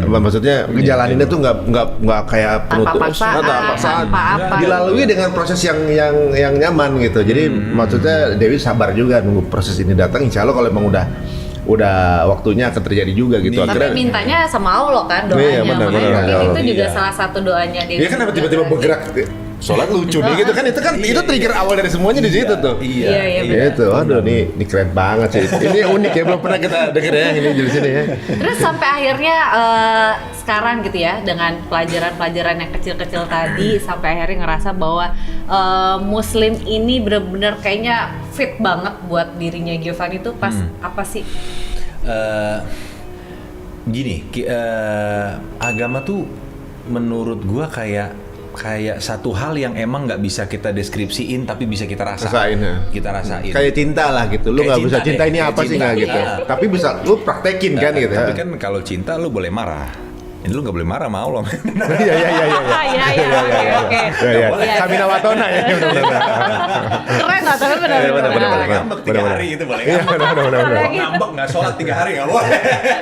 Maksudnya ngejalaninnya tuh nggak kayak Tanpa penutup paksaan, tanpa apa. dilalui dengan proses yang nyaman gitu. Jadi maksudnya Dewi sabar juga nunggu proses ini datang. Insya Allah kalau emang udah waktunya akan terjadi juga gitu. Tapi mintanya sama Allah kan doanya. Iya, benar, Makanya benar, mungkin benar. itu juga Iya. salah satu doanya Dewi. Iya, kenapa tiba-tiba bergerak sholat lucu nih gitu kan, itu trigger awal dari semuanya di situ tuh. Iya, Gitu, aduh ini keren banget sih. Ini unik ya, belum pernah kita denger ya ini di sini ya. Terus sampai akhirnya sekarang gitu ya, dengan pelajaran-pelajaran yang kecil-kecil tadi, sampai akhirnya ngerasa bahwa Muslim ini benar-benar kayaknya fit banget buat dirinya Giovanni itu pas apa sih? Agama tuh menurut gua kayak satu hal yang emang nggak bisa kita deskripsiin tapi bisa kita Rasain, ya. kita rasain. Kayak cinta lah gitu, lu Kayak nggak bisa cinta cinta deh, ini kayak apa sih cinta. nggak gitu. Iya. Tapi bisa lu praktekin kan gitu. Tapi ya. kan kalau cinta lu boleh marah. Ini lu nggak boleh marah sama Allah. Iya. Iya, oke. Iya. Samina watona ya. Benar-benar. Keren lah, tapi benar. Iya, benar. Boleh ngambek 3 Benar-benar. hari itu boleh Iya, ngambek. benar. Kalau ngambek nggak sholat 3 hari nggak boleh.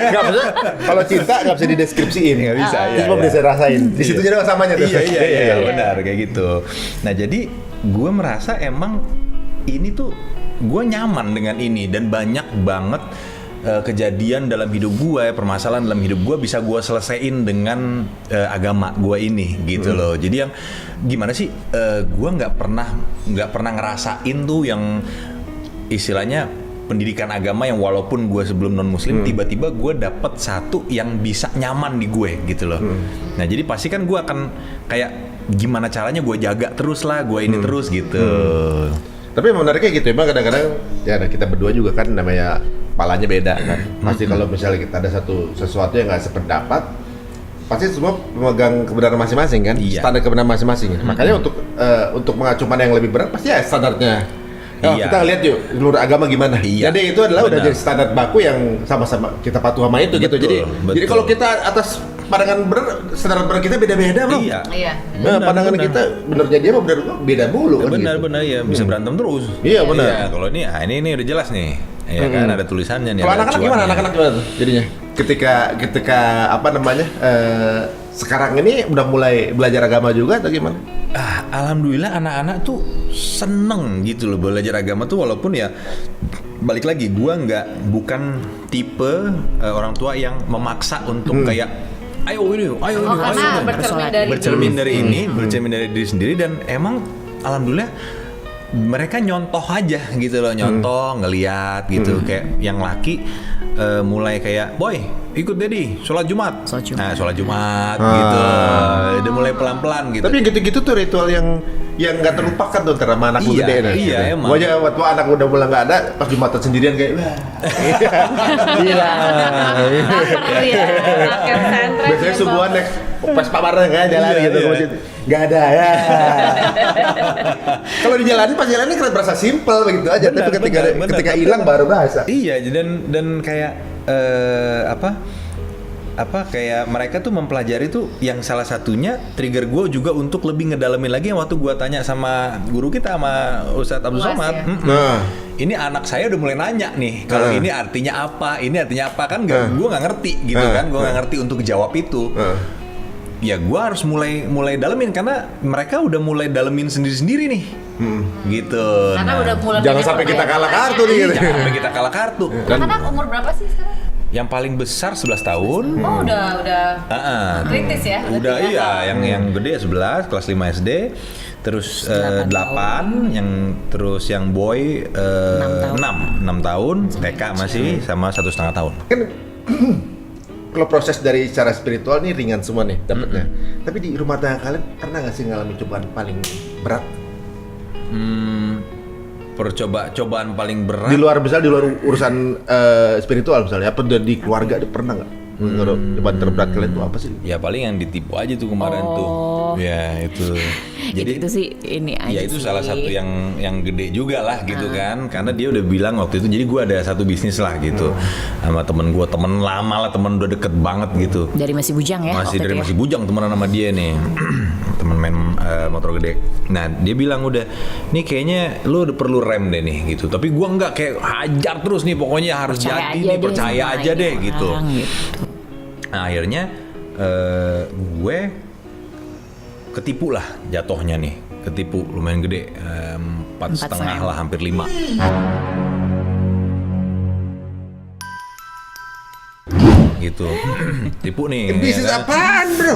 Nggak, maksudnya kalau cinta nggak bisa dideskripsiin, nggak bisa. Iya, Cuma iya. bisa rasain. Di situ jadi samanya tuh. Iya, benar kayak gitu. Nah jadi gue merasa emang ini tuh gue nyaman dengan ini dan banyak banget kejadian dalam hidup gue, permasalahan dalam hidup gue bisa gue selesaiin dengan agama gue ini gitu loh. Jadi yang gimana sih, gue nggak pernah ngerasain tuh yang istilahnya pendidikan agama yang walaupun gue sebelum non muslim tiba-tiba gue dapet satu yang bisa nyaman di gue gitu loh. Nah jadi pasti kan gue akan kayak gimana caranya gue jaga terus lah gue ini terus gitu. Tapi yang menariknya gitu, emang kadang-kadang ya kita berdua juga kan namanya kepalanya beda kan. Pasti kalau misalnya kita ada sesuatu yang nggak sependapat, pasti semua memegang kebenaran masing-masing kan, Iya. standar kebenaran masing-masing. Makanya untuk mengacu mana yang lebih berat pasti ya standarnya. Oh, Iya. kita lihat yuk seluruh agama gimana. Iya. Jadi itu adalah udah Benar. jadi standar baku yang sama-sama kita patuh sama itu gitu. Betul, Jadi betul. kalau kita atas pandangan benar, standar benar kita beda-beda bro. Iya. Iya. Nah, Benar, pandangan benar. kita benernya dia sama bener gua beda mulu kan. Benar-benar gitu. ya bisa berantem terus. Iya, benar. Iya, kalau ini udah jelas nih. Ya kan ada tulisannya nih. Kalau ada anak-anak acuannya. gimana? Anak-anak gimana tuh jadinya? Ketika apa namanya? Sekarang ini udah mulai belajar agama juga atau gimana? Alhamdulillah anak-anak tuh seneng gitu loh belajar agama tuh, walaupun ya balik lagi gua bukan tipe orang tua yang memaksa untuk kayak ayo ini Karena bercermin dari bercermin dari diri sendiri, dan emang alhamdulillah mereka nyontoh aja gitu loh, nyontoh ngeliat gitu. Kayak yang laki mulai kayak boy ikut Dedi sholat Jumat. Nah sholat Jumat gitu, udah mulai pelan-pelan gitu. Tapi gitu-gitu tuh ritual yang nggak terlupakan tuh antara anak lu Iya, gede nah. iya, gitu. emang. Gua aja waktu anak udah mulai nggak ada, pas Jumatan sendirian kayak wah. Gila. Iya, pakai pesantren. Biasanya gitu. subuhan naik Vespa bareng kan jalan Iya, gitu iya. ke masjid. Nggak ada ya. Kalau di jalanin pas jalanin kan berasa simple begitu aja, Benar, tapi benar. ketika hilang baru berasa. Iya, dan kayak kayak mereka tuh mempelajari tuh yang salah satunya trigger gue juga untuk lebih ngedalamin lagi yang waktu gue tanya sama guru kita, sama Ustadz Abdul Luas Somad. ya? Nah, Ini anak saya udah mulai nanya nih, kalau ini artinya apa kan gue nggak ngerti gitu kan, gue nggak ngerti untuk jawab itu. ya gue harus mulai dalemin karena mereka udah mulai dalemin sendiri-sendiri nih. Gitu. Karena udah mulai Jangan banyak sampai kita kalah pertanyaan. kartu nih. gitu. Jangan sampai kita kalah kartu. Anak umur berapa sih sekarang? Yang paling besar 11 tahun. Oh udah kritis ya? Udah Berarti iya, level. yang gede 11 kelas 5 SD, terus 8, yang boy 6 tahun, TK masih sama 1,5 tahun. Kan kalau proses dari secara spiritual nih ringan semua nih dapetnya. Tapi di rumah tangga kalian pernah nggak sih ngalamin cobaan paling berat? Cobaan paling berat. Di luar urusan spiritual misalnya, apa di keluarga pernah nggak? Cobaan terberat kalian itu apa sih? Ya paling yang ditipu aja tuh kemarin tuh. Ya itu. Jadi itu sih ini aja ya itu sih. salah satu yang gede juga lah gitu kan. Karena dia udah bilang waktu itu, jadi gue ada satu bisnis lah gitu sama temen gue, temen lama lah, temen udah deket banget gitu. Dari masih bujang ya? Masih waktu dari itu ya? masih bujang temenan sama dia nih. Temen main motor gede. Nah dia bilang udah, nih kayaknya lu udah perlu rem deh nih gitu. Tapi gue enggak, kayak hajar terus nih, pokoknya harus Percaya jadi aja nih, deh percaya sama aja ini deh gitu. orang, Nah akhirnya gue ketipu lah jatuhnya nih, ketipu lumayan gede, 4,5 lah, hampir 5. Gitu. Tipu nih. Bisnis ya kan? apaan bro?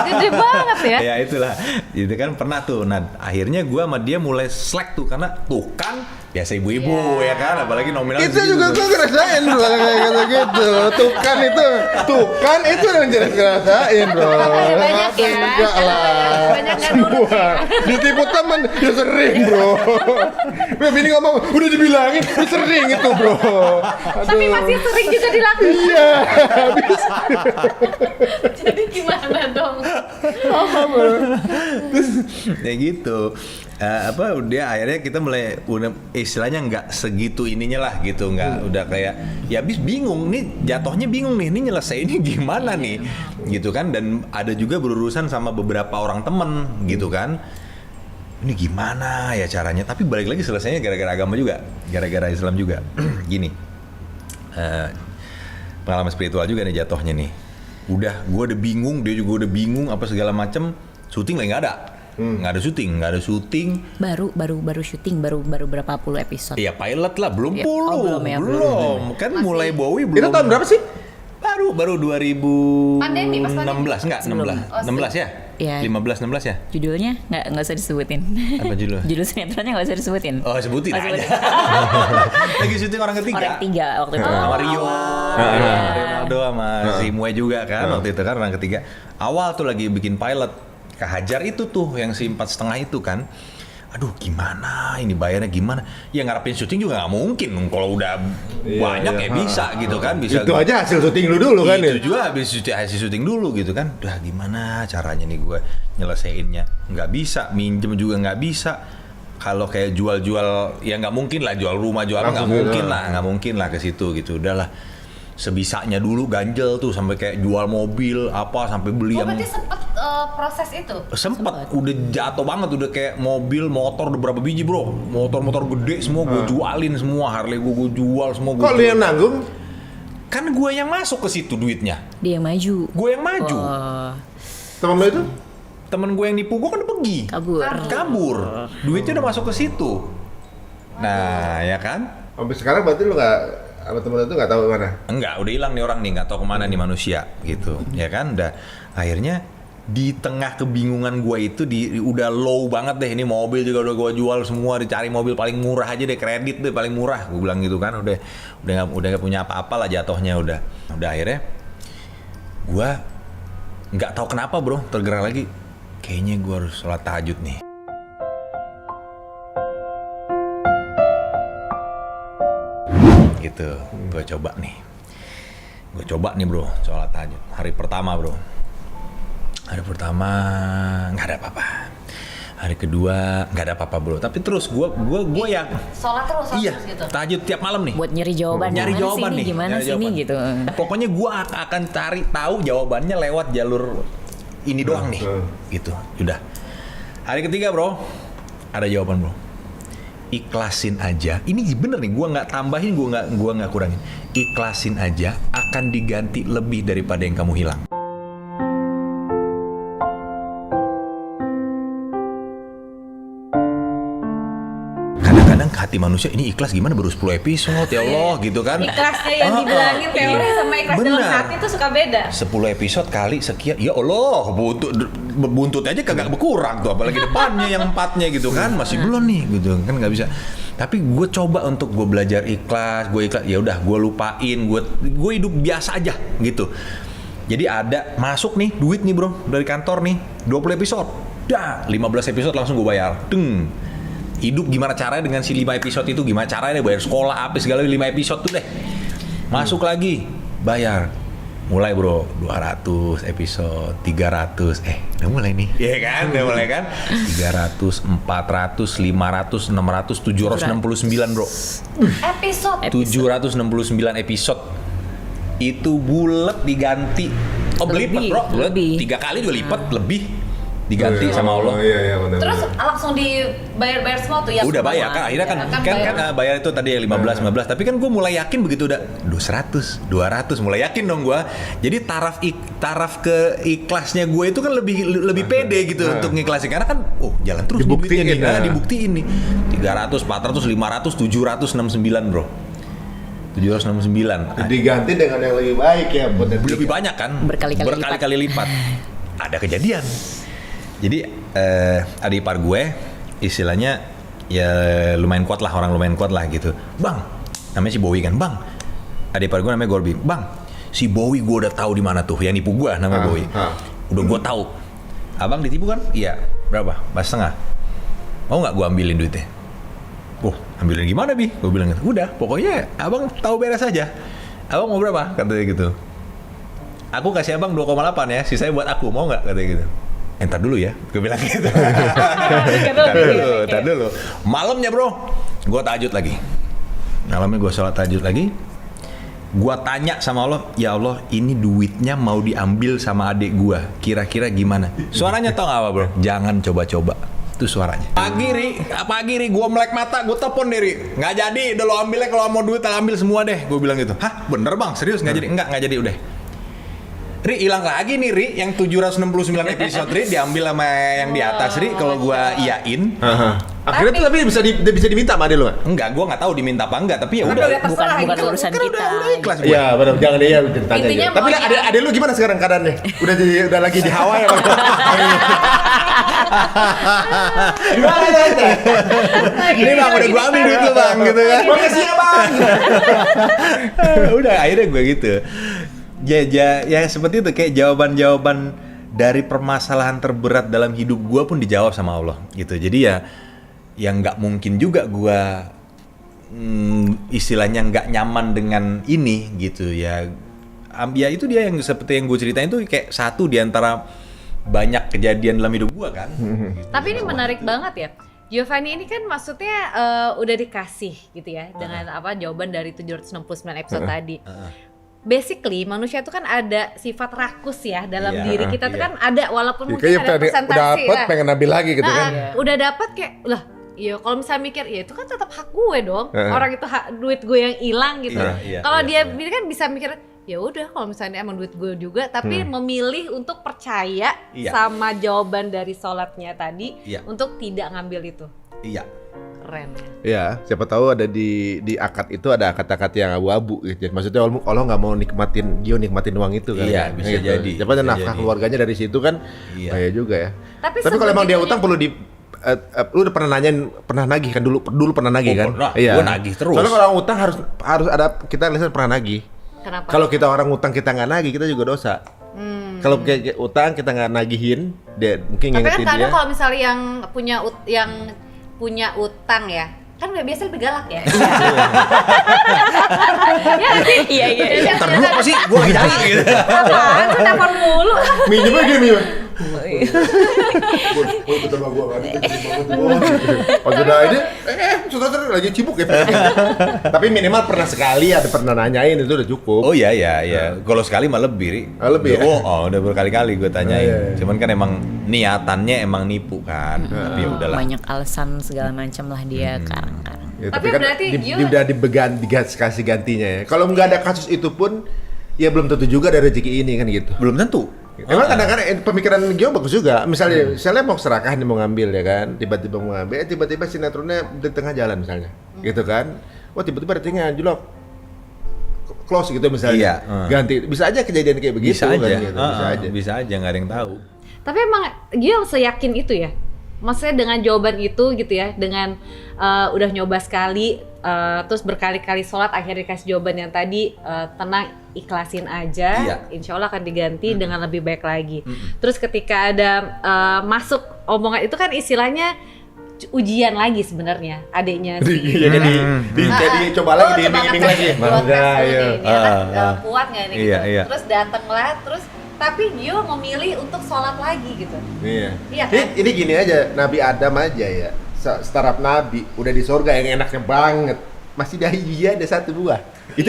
Gede banget ya? Ya itulah, itu kan pernah tuh. Nah akhirnya gue sama dia mulai slack tuh, karena tuh kan biasa ibu-ibu ya kan, apalagi nominal Itu segitu juga tuh. gue ngerasain bro, kayak gitu. Tuh kan itu yang jelas ngerasain bro. Banyak ya? Enggak lah. Banyak nggak nurut Semua ditipu temen, ya sering bro. Bini ngomong, udah dibilangin, ya sering itu bro. Tapi masih sering juga dilakukan. Iya. Jadi gimana dong? Ya gitu. Dia akhirnya kita mulai udah istilahnya nggak segitu ininya lah gitu, nggak udah kayak ya habis bingung nih, jatuhnya bingung nih, ini nyelesainnya gimana nih gitu kan. Dan ada juga berurusan sama beberapa orang temen gitu kan, ini gimana ya caranya, tapi balik lagi selesainya gara-gara agama juga, gara-gara Islam juga. Gini, pengalaman spiritual juga nih jatuhnya nih, gue udah bingung, dia juga udah bingung apa segala macem. Syuting lagi nggak ada syuting. Baru syuting, baru berapa puluh episode. Iya pilot lah, belum Iya. puluh, Oh, belum ya, belum. Kan mulai Bowie belum. Itu tahun berapa sih? Baru 2016, Pandemi, pas pandemi. enggak, Sebelum. 16 ya? Iya. 15-16 ya? Judulnya nggak usah disebutin. Apa judul? Judul sinetronnya nggak usah disebutin. Oh sebutin Oh, aja. sebutin. Lagi syuting orang ketiga. Orang ketiga waktu itu. Sama Rio, Iya. Ronaldo sama si Mue juga kan waktu itu kan orang ketiga. Awal tuh lagi bikin pilot, kehajar itu tuh yang si 4,5 itu kan. Aduh gimana ini bayarnya gimana? Ya ngarepin syuting juga nggak mungkin kalau udah banyak ya bisa gitu kan, bisa. Itu aja hasil syuting lu dulu kan ya? Itu juga habis hasil syuting dulu gitu kan. Udah gimana caranya nih gue nyelesainnya? Nggak bisa, minjem juga nggak bisa. Kalau kayak jual-jual ya nggak mungkin lah, jual rumah jual apa nggak mungkin lah ke situ gitu. Udahlah sebisanya dulu, ganjel tuh sampai kayak jual mobil apa, sampai beli Oh, yang berarti sempet proses itu? sempet udah jatuh banget, udah kayak mobil motor udah berapa biji bro, motor gede semua gue jualin semua, Harley gue jual semua. Kok lu yang nanggung? Kan gue yang masuk ke situ duitnya, Dia yang maju. gue yang maju. Oh, Temen lu itu? Temen gue yang nipu gue kan udah pergi, kabur, duitnya udah masuk ke situ. Nah ya kan, Sampai sekarang berarti lu nggak, sama temen lu itu nggak tahu mana? enggak, udah hilang nih orang nih, nggak tahu kemana nih manusia gitu, ya kan. Udah akhirnya di tengah kebingungan gue itu udah low banget deh, ini mobil juga udah gue jual semua, dicari mobil paling murah aja deh, kredit deh paling murah, gue bilang gitu kan. Udah nggak punya apa-apa lah jatuhnya. Udah akhirnya gue nggak tahu kenapa bro, tergerak lagi, kayaknya gue harus sholat tahajud nih. Gitu, gue coba nih bro, sholat tahajud hari pertama bro. Hari pertama nggak ada apa-apa, hari kedua nggak ada apa-apa bro. Tapi terus gue yang Sholat terus iya gitu? tahajud tiap malam nih. buat nyari jawaban. Gimana sih ini gitu. Pokoknya gue akan cari tahu jawabannya lewat jalur ini doang nih, gitu. Udah hari ketiga bro, ada jawaban bro. Ikhlasin aja. Ini bener nih, gue nggak tambahin, gue nggak kurangin. Ikhlasin aja, akan diganti lebih daripada yang kamu hilang. kadang-kadang hati manusia ini ikhlas gimana baru 10 episode ya Allah gitu kan. Ikhlasnya yang dibilangin kayak iya. orang sama ikhlas dalam Benar. hati tuh suka beda. 10 episode kali sekian, ya Allah, buntut aja kagak berkurang tuh, apalagi depannya yang 4-nya gitu kan, masih belum nih gitu kan, nggak bisa. Tapi gue coba untuk gue belajar ikhlas, ya udah gue lupain, gue hidup biasa aja gitu. Jadi ada masuk nih duit nih bro dari kantor nih 20 episode, dah 15 episode langsung gue bayar, hidup gimana caranya dengan si 5 episode itu, gimana caranya bayar sekolah apa segala 5 episode tuh deh. Masuk lagi bayar, mulai bro 200 episode, 300, udah mulai nih, iya kan, udah mulai kan, 300, 400, 500, 600, 769 bro, Episode 769 episode itu bulat diganti, berlipat bro, bulat lebih. 3 kali juga lipat lebih diganti sama Allah. Iya, benar. terus langsung dibayar semua tuh ya. Udah semua. bayar kan akhirnya kan bayar itu tadi yang 15 tapi kan gue mulai yakin begitu udah 100 200 mulai yakin dong gue. Jadi taraf ke ikhlasnya gue itu kan lebih pede gitu untuk ngiklasin karena kan jalan terus Dibuktiin nih, ya. dibuktiin nih 300 400 500 769 bro, 769 Diganti dengan yang lebih baik ya buat lebih banyak kan, berkali-kali lipat. Ada kejadian. Jadi adik ipar gue istilahnya ya lumayan kuat lah, orang lumayan kuat lah gitu. Bang, namanya si Bowie kan, bang. Adik ipar gue namanya Gorbi. Bang, si Bowie gue udah tahu di mana tuh, yang nipu gue namanya Bowie. Udah gue tahu. Abang ditipu kan? Iya. Berapa? 4,5. Mau nggak gue ambilin duitnya? Ambilin gimana Bi? Gue bilang gitu. Udah, pokoknya abang tahu beres aja. Abang mau berapa? Katanya gitu. Aku kasih abang 2,8 ya, sisanya buat aku, mau nggak? Katanya gitu. Entar dulu ya, gue bilang gitu. Entar dulu. Malamnya bro, gue tahajud lagi. Malamnya gue sholat tahajud lagi. Gue tanya sama Allah, ya Allah, ini duitnya mau diambil sama adik gue. Kira-kira gimana? Suaranya tau gak apa bro? Jangan coba-coba. Itu suaranya. Pagi ri, gue melek mata, gue telepon diri. Nggak jadi, udah lo ambilnya, kalau mau duit ambil semua deh. Gue bilang gitu. Hah, bener bang? Serius nggak jadi? Nggak jadi udah. Ri, hilang lagi nih Ri, yang 769 episode Ri diambil sama yang di atas Ri, kalau gua iyain. Akhirnya tuh tapi bisa diminta sama dia lo. Enggak, gua nggak tahu diminta apa enggak, tapi ya udah. bukan urusan Kan kita. udah ikhlas gua. Iya, benar. Jangan dia ditanya. Intinya Tapi maunya- ada lu gimana sekarang keadaannya? Udah lagi di Hawaii apa? Gimana itu? Ini bang, udah gua ambil duit lu bang, gitu kan. Makasih ya bang. Udah akhirnya gua gitu. Ya seperti itu, kayak jawaban-jawaban dari permasalahan terberat dalam hidup gua pun dijawab sama Allah gitu. Jadi ya yang nggak mungkin juga gua istilahnya nggak nyaman dengan ini gitu ya. Ya itu dia yang seperti yang gue ceritain itu kayak satu di antara banyak kejadian dalam hidup gua kan. Gitu. Tapi ini menarik banget ya. Giovanni ini kan maksudnya udah dikasih gitu ya dengan jawaban dari 769 episode tadi. Basically manusia itu kan ada sifat rakus ya dalam Iya, diri kita tuh iya. kan ada walaupun mungkin Kayaknya ada udah presentasi dapet pengen ambil lagi gitu kan. udah dapat kayak lah iya kalau misalnya mikir ya itu kan tetap hak gue dong orang itu duit gue yang hilang gitu Iya, kalau iya, dia kan bisa mikir ya udah kalau misalnya emang duit gue juga tapi memilih untuk percaya Iya. sama jawaban dari sholatnya tadi Iya. untuk tidak ngambil itu Iya. keren ya. Iya, siapa tahu ada di akad itu ada akad-akad yang abu-abu gitu. Maksudnya Allah nggak mau nikmatin uang itu kan. Iya, bisa jadi. Siapa tahu Bisa nafkah jadi. keluarganya dari situ kan. Iya. Bahaya juga ya. Tapi kalau emang dia sebegitunya- utang perlu lu udah pernah nagih kan dulu pernah nagih kan? pernah. Gua nagih terus. Soalnya kalau orang utang harus ada kita lihat pernah nagih. Kenapa? Kalau kita orang utang kita nggak nagih kita juga dosa. Kalau kayak utang kita nggak nagihin, dia mungkin tapi kan ngingetin dia. kadang kalau misalnya yang punya utang ya kan biasa lebih galak ya. Iya. Ntar dulu apa sih? Gua lagi cari gitu. Apaan tuh telepon mulu. Minjemnya gini, minjem. Oh sudah ini, sudah lagi cibuk ya. Tapi minimal pernah sekali ada pernah nanyain itu udah cukup. Oh iya. Kalau sekali mah lebih, Ri. Lebih ya? Udah berkali-kali gue tanyain. Iya. Cuman kan emang niatannya emang nipu kan. Tapi ya udahlah. Banyak alasan segala macam lah dia karang-karang. Ya, Tapi berarti udah dikasih gantinya ya. Kalau nggak ada kasus itu pun, ya belum tentu juga ada rezeki ini kan gitu. Belum tentu. Emang kadang-kadang pemikiran Gio bagus juga. Misalnya mau serakah nih mau ngambil ya kan, tiba-tiba mau ngambil, tiba-tiba sinetronnya di tengah jalan misalnya, gitu kan? Wah tiba-tiba ratingnya anjlok, close gitu misalnya, ganti. Bisa aja kejadian kayak begitu. Bisa aja, kan, gitu. bisa aja nggak ada yang tahu. Tapi emang Gio seyakin itu ya? Maksudnya dengan jawaban itu gitu ya, dengan udah nyoba sekali, terus berkali-kali sholat akhirnya dikasih jawaban yang tadi, tenang, ikhlasin aja, insya Allah akan diganti dengan lebih baik lagi. Terus ketika ada masuk omongan itu kan istilahnya ujian lagi sebenarnya adiknya sih. Jadi coba lagi diiming-iming lagi. Enggak ya. Kuat nggak nih? Iya, Gitu. iya. Terus datanglah, terus tapi Gio memilih untuk sholat lagi gitu. Iya. Iya kan? Ini gini aja, Nabi Adam aja ya, startup Nabi udah di surga yang enaknya banget, masih dari ada satu buah. Itu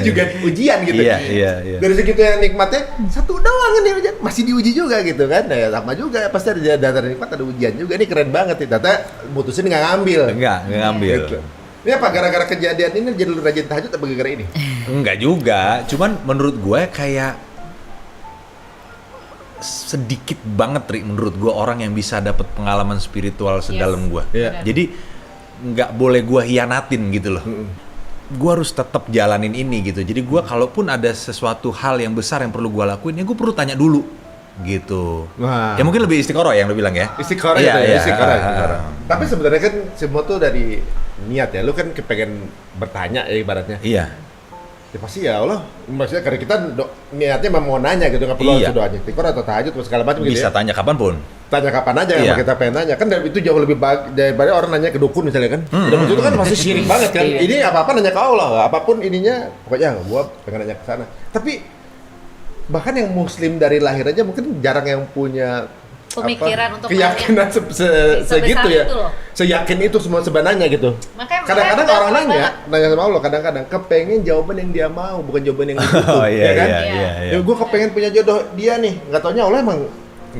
juga ujian gitu. Iya. Dari segitu yang nikmatnya satu doang nih ujian, masih diuji juga gitu kan. Nah, ya sama juga pasti ada dasar nikmat, ada ujian juga. Ini keren banget nih. Ternyata mutusin nggak ngambil. Nggak ngambil. Gitu. Ini apa gara-gara kejadian ini jadi lu rajin tahajud apa gara-gara ini? Enggak juga, cuman menurut gue kayak sedikit banget menurut gue orang yang bisa dapat pengalaman spiritual sedalam gue. Iya. Jadi nggak boleh gue hianatin gitu loh. Gue harus tetap jalanin ini gitu. Jadi gue kalaupun ada sesuatu hal yang besar yang perlu gue lakuin, ya gue perlu tanya dulu gitu. Wah. Ya mungkin lebih istiqoroh yang lu bilang ya. Istiqoroh Iya, itu ya, iya. istiqoroh. Tapi sebenarnya kan semua tuh dari niat ya. Lu kan kepengen bertanya ya ibaratnya. Iya. Ya pasti ya Allah, maksudnya karena kita niatnya memang mau nanya gitu, nggak perlu Iya. harus doanya istiqoroh atau tahajud atau segala macam gitu Bisa ya. tanya kapanpun. Tanya kapan aja Iya. yang kita pengen nanya. Kan dari itu jauh lebih baik daripada orang nanya ke dukun misalnya kan. Udah begitu kan masih syirik banget kan. Iya. Ini apa-apa nanya ke Allah, apapun ininya pokoknya gua pengen nanya ke sana. Tapi bahkan yang muslim dari lahir aja mungkin jarang yang punya Pemikiran untuk keyakinan Sebesar segitu ya. itu loh. Seyakin itu semua sebenarnya gitu. Makanya Kadang-kadang makanya orang gampang nanya sama Allah, kadang-kadang kepengen jawaban yang dia mau, bukan jawaban yang dibutuhkan. Oh iya, kan? iya. Ya gue kepengen punya jodoh dia nih, nggak taunya Allah emang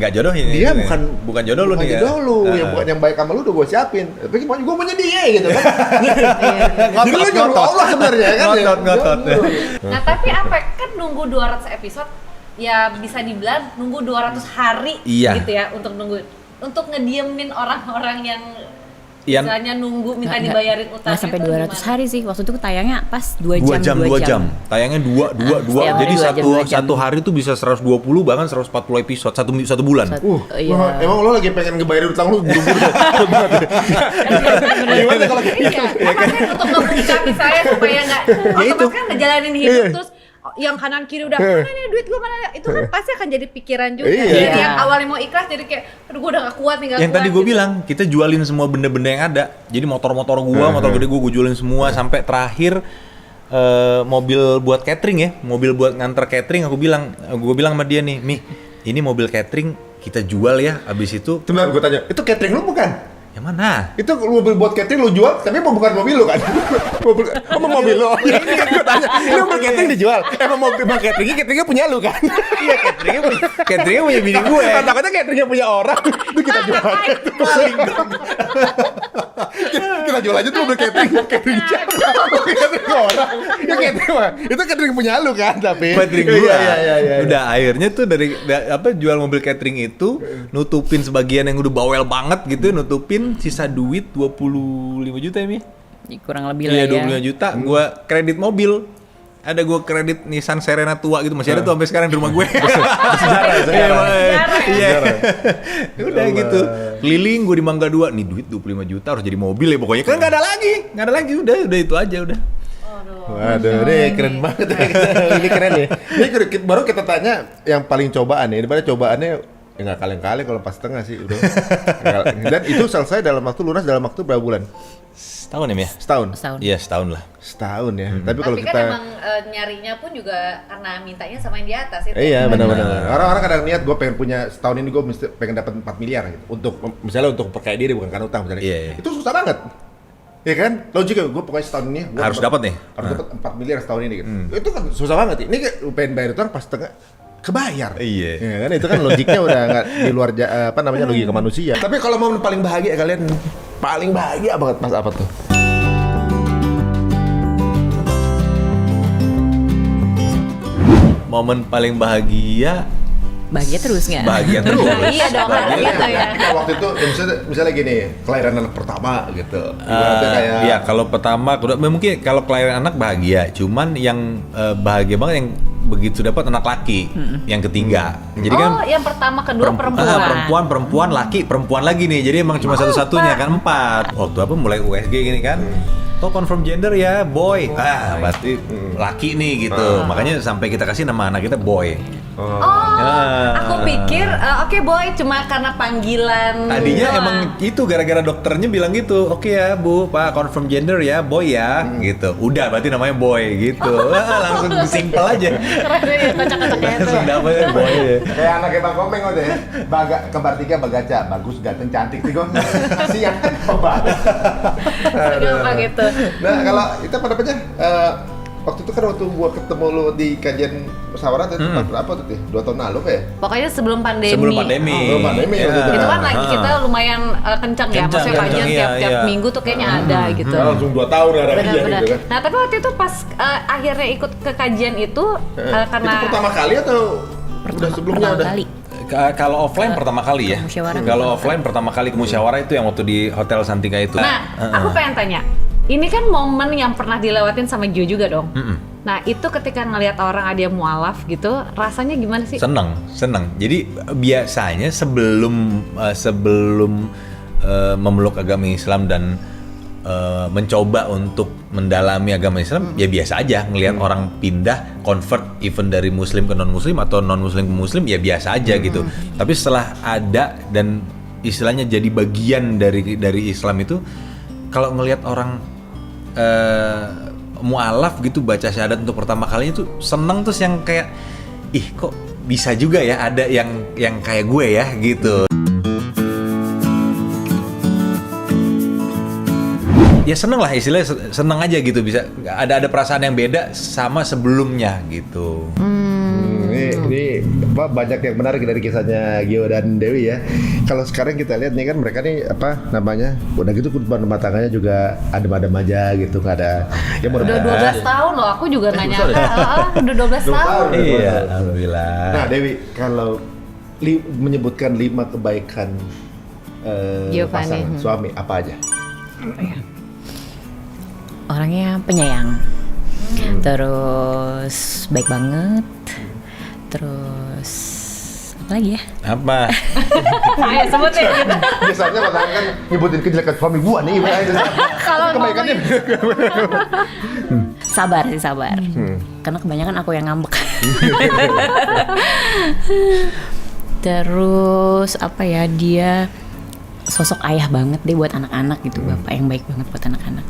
Nggak jodoh ini. dia ini. bukan jodoh lu nih. jodoh lu, yang bukan yang baik sama lu udah gue siapin. Tapi gue maunya dia gitu kan. Jadi lu nyuruh Allah sebenarnya kan. Ngotot. Nah tapi apa kan nunggu 200 episode ya bisa dibilang nunggu 200 hari Iya. gitu ya untuk ngediemin orang-orang yang Yang- misalnya nunggu minta Nggak- dibayarin utang nggak sampai itu 200 gimana? hari sih. Waktu itu tayangnya pas 2 2 jam. jam. Tayangnya 2. setiap Jadi hari 2 jam. satu hari tuh bisa 120 bahkan 140 episode satu bulan. Iya. Emang lo lagi pengen ngebayarin utang lu buru-buru. Gimana kalau kayak Iya, makanya untuk ngebuka misalnya supaya nggak otomatis kan ngejalanin hidup terus yang kanan kiri udah mana nih duit gua mana itu kan pasti akan jadi pikiran juga. Iya. Jadi yang awalnya mau ikhlas jadi kayak aduh gua udah gak kuat nih gak Yang kuat. tadi gue gitu. bilang, kita jualin semua benda-benda yang ada. Jadi motor-motor gua, motor gede gua jualin semua sampai terakhir mobil buat catering ya, mobil buat nganter catering. Gue bilang sama dia nih, "Mi, ini mobil catering kita jual ya." Abis itu, Sebentar gue tanya, itu catering lu bukan? yang mana? Itu mobil buat catering lu jual, tapi bukan mobil lu kan? mobil lu. Iya, gue tanya, ini mobil catering dijual? Emang mobil cateringnya punya lu kan? Iya, cateringnya punya bini gue. Takutnya cateringnya punya orang, itu kita jual. Kita jual aja tuh mobil catering siapa? Catering orang. Ya catering mah, itu catering punya lu kan, tapi. Catering gue. Iya. Udah akhirnya tuh jual mobil catering itu nutupin sebagian yang udah bawel banget gitu, nutupin sisa duit 25 juta ya, Mi? Kurang lebih lah Iya, ya. 25 juta gua kredit mobil. Ada gua kredit Nissan Serena tua gitu, masih ada tuh sampai sekarang di rumah gue. Iya. Udah gitu. Keliling gua di Mangga 2, nih duit 25 juta harus jadi mobil ya pokoknya. Kan nggak ada lagi, udah itu aja udah. Waduh, ini keren banget ya. Ini keren ya. Ini baru kita tanya yang paling cobaan ya. Daripada cobaannya ya nggak kaleng-kaleng kalau pas tengah sih udah. Dan itu selesai dalam waktu lunas dalam waktu berapa bulan? Setahun ya, Mi? Setahun. Iya, setahun lah. Setahun ya. Tapi kalau Tapi kita kan emang nyarinya pun juga karena mintanya sama yang di atas itu. iya benar-benar. Orang-orang kadang niat gue pengen punya setahun ini gue mesti pengen dapat 4 miliar gitu. Untuk misalnya untuk perkaya diri bukan karena utang misalnya. Iya. Itu susah banget. Ya kan? Logiknya gue pokoknya setahun ini gua Harus dapat nih. Harus dapat 4 miliar setahun ini gitu. Itu kan susah banget. Ini kayak lu pengen bayar utang pas tengah kebayar. Iya. Ya kan itu kan logiknya udah nggak di luar logika manusia. Tapi kalau momen paling bahagia kalian paling bahagia banget pas apa tuh? Momen paling bahagia bahagia terus nggak? Bahagia terus. Iya dong, harus gitu ya. Nah, waktu itu misalnya gini, kelahiran anak pertama gitu. Ibaratnya kayak Ya kalau pertama, mungkin kalau kelahiran anak bahagia, cuman yang bahagia banget yang begitu dapat anak laki, yang ketiga. Jadi kan Yang pertama, kedua perempuan. perempuan, laki, perempuan lagi nih. Jadi emang cuma satu-satunya kan 4. Waktu apa mulai USG gini kan. Oh confirm gender ya boy. Berarti laki nih gitu. Makanya sampai kita kasih nama anak kita boy. Aku pikir oke boy cuma karena panggilan. Tadinya doang. emang itu gara-gara dokternya bilang gitu. Oke ya Bu, Pak confirm gender ya boy ya gitu. Udah berarti namanya boy gitu. Langsung simple aja. Keren ya kocak-kocaknya itu. Langsung dapet boy. kayak anaknya Bang Komeng udah ya. Kembar 3 Bagaca, bagus, ganteng, cantik sih gue. Kasihan banget. Gampang gitu. Nah, kalau itu apa namanya? Waktu itu kan waktu gua ketemu lu di kajian musyawarah itu berapa tuh? 2 tahun lalu kayak? Pokoknya sebelum pandemi. Sebelum pandemi. Sebelum pandemi Iya. waktu Itu kan lagi kita lumayan kencang ya, maksudnya Kencang, kajian iya, tiap iya. minggu tuh kayaknya ada gitu. Langsung 2 tahun ada kajian Benar-benar. gitu kan? Nah tapi waktu itu pas akhirnya ikut ke kajian itu karena Itu pertama kali atau udah sebelumnya Pertama udah? kali. Kalau offline pertama kali ya. musyawarah. Kalau offline pertama kali ke musyawarah itu yang waktu di Hotel Santika itu. Nah, aku pengen tanya. Ini kan momen yang pernah dilewatin sama Jo juga dong. Nah, itu ketika ngelihat orang ada yang mualaf gitu, rasanya gimana sih? Seneng. Jadi biasanya sebelum memeluk agama Islam dan mencoba untuk mendalami agama Islam, ya biasa aja ngelihat orang pindah, convert even dari Muslim ke non Muslim atau non Muslim ke Muslim, ya biasa aja gitu. Tapi setelah ada dan istilahnya jadi bagian dari Islam itu, kalau ngelihat orang mualaf gitu baca syahadat untuk pertama kalinya tuh seneng, terus yang kayak ih kok bisa juga ya ada yang kayak gue ya gitu. Ya seneng lah, istilahnya seneng aja gitu, bisa ada perasaan yang beda sama sebelumnya gitu. Ini apa, banyak yang menarik dari kisahnya Gio dan Dewi ya. Kalau sekarang kita lihat nih kan mereka nih apa namanya, udah gitu kehidupan rumah tangganya juga adem-adem aja gitu, nggak ada. Ya Udah 12 tahun loh, aku juga nggak nyangka. Udah 12 tahun. Iya, alhamdulillah. Nah Dewi, kalau menyebutkan 5 kebaikan Giovanni. pasangan suami apa aja? Orangnya penyayang, terus baik banget, terus apa lagi ya? Apa? Ayo sebutin gitu. Biasanya pasangan kan nyebutin kejelekan suami gua nih, Kalau kebaikannya. Sabar sih, sabar. Karena kebanyakan aku yang ngambek. Terus apa ya, dia sosok ayah banget deh buat anak-anak gitu, bapak yang baik banget buat anak-anak.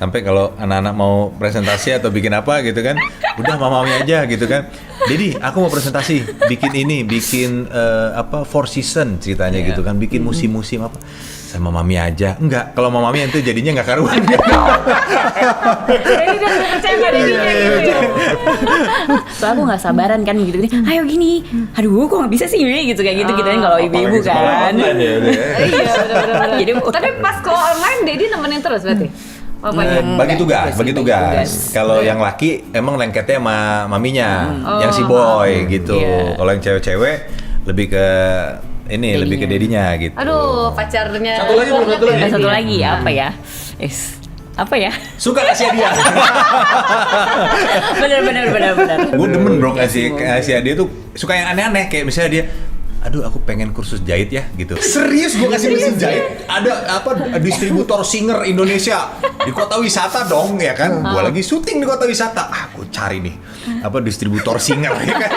Sampai kalau anak-anak mau presentasi atau bikin apa gitu kan, udah mamami aja gitu kan. Jadi aku mau presentasi, bikin apa Four Season ceritanya gitu kan, bikin musim-musim apa. Sama mami aja. Enggak, kalau sama mami itu jadinya nggak karuan. Jadi udah percaya pada dia gitu. Soalnya aku nggak sabaran kan gitu, ayo gini, aduh kok nggak bisa sih gitu kayak gitu kan kalau ibu-ibu kan. Iya benar-benar. Jadi Tapi pas kalau online Dedi nemenin terus berarti. Bagi tugas. Kalau yang laki emang lengketnya sama maminya, yang si boy gitu. Iya. Kalau yang cewek-cewek lebih ke ini, Dedinya. lebih ke dedinya gitu. Aduh, pacarnya. Satu lagi, bro, satu lagi. ada satu lagi apa ya? Apa ya? Suka kasih hadiah. benar. Gue demen bro kasih hadiah tuh, suka yang aneh-aneh kayak misalnya dia, aduh aku pengen kursus jahit ya gitu. Serius gue kasih mesin jahit. Ada apa distributor Singer Indonesia di kota wisata dong ya kan. Gue lagi syuting di kota wisata. Aku cari nih apa distributor Singer ya kan.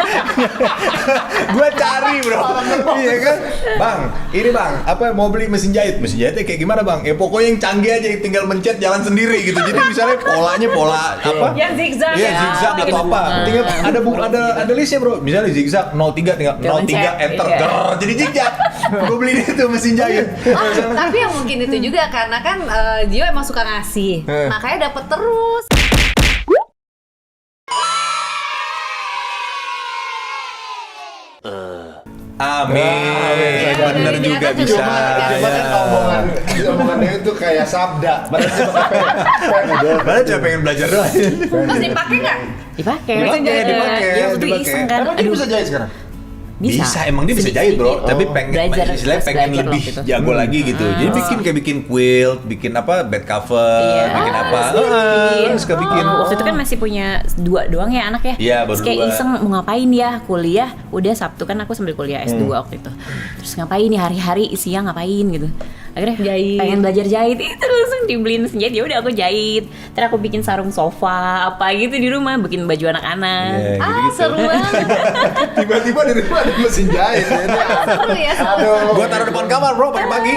Gue cari bro. Iya kan. Bang, ini bang, apa mau beli mesin jahit? Mesin jahitnya kayak gimana bang? Ya pokoknya yang canggih aja, tinggal mencet jalan sendiri gitu. Jadi misalnya polanya pola apa? Yang zigzag Iya ya. zigzag atau apa? Tinggal ada listnya bro. Misalnya zigzag 03 tinggal 03 enter. Jadi zigzag. Gue beli itu mesin jahit. Tapi yang mungkin itu juga karena kan Gio emang suka ngasih, makanya dapet terus. Amin. Iya, Bener dari juga atas bisa. juga boleh. Cuma kan omongannya itu kayak sabda. Padahal cuma Padahal cuma pengen belajar doang. Terus dipakai nggak? Dipakai. Dipakai. Dia waktu itu iseng kan. Emang dia bisa jahit sekarang? Bisa, emang dia bisa jahit bro, tapi pengen Belajar, istilahnya terus pengen belajar lebih waktu itu. jago lagi gitu. Jadi bikin quilt, bikin apa bed cover, Iya. bikin apa, suka bikin. Waktu itu kan masih punya 2 doang ya anak ya. Iya, baru Terus kayak 2. iseng mau ngapain ya kuliah. Udah Sabtu kan aku sambil kuliah S2 waktu itu. Terus ngapain nih hari-hari siang ngapain gitu. Akhirnya Jahit. pengen belajar jahit itu langsung dibeliin mesin jahit. Ya udah aku jahit. Terus aku bikin sarung sofa apa gitu di rumah, bikin baju anak-anak. Iya, gitu-gitu. Seru banget. Tiba-tiba di rumah ada mesin jahit. Seru ya, seru. Gua taruh depan kamar bro pagi-pagi.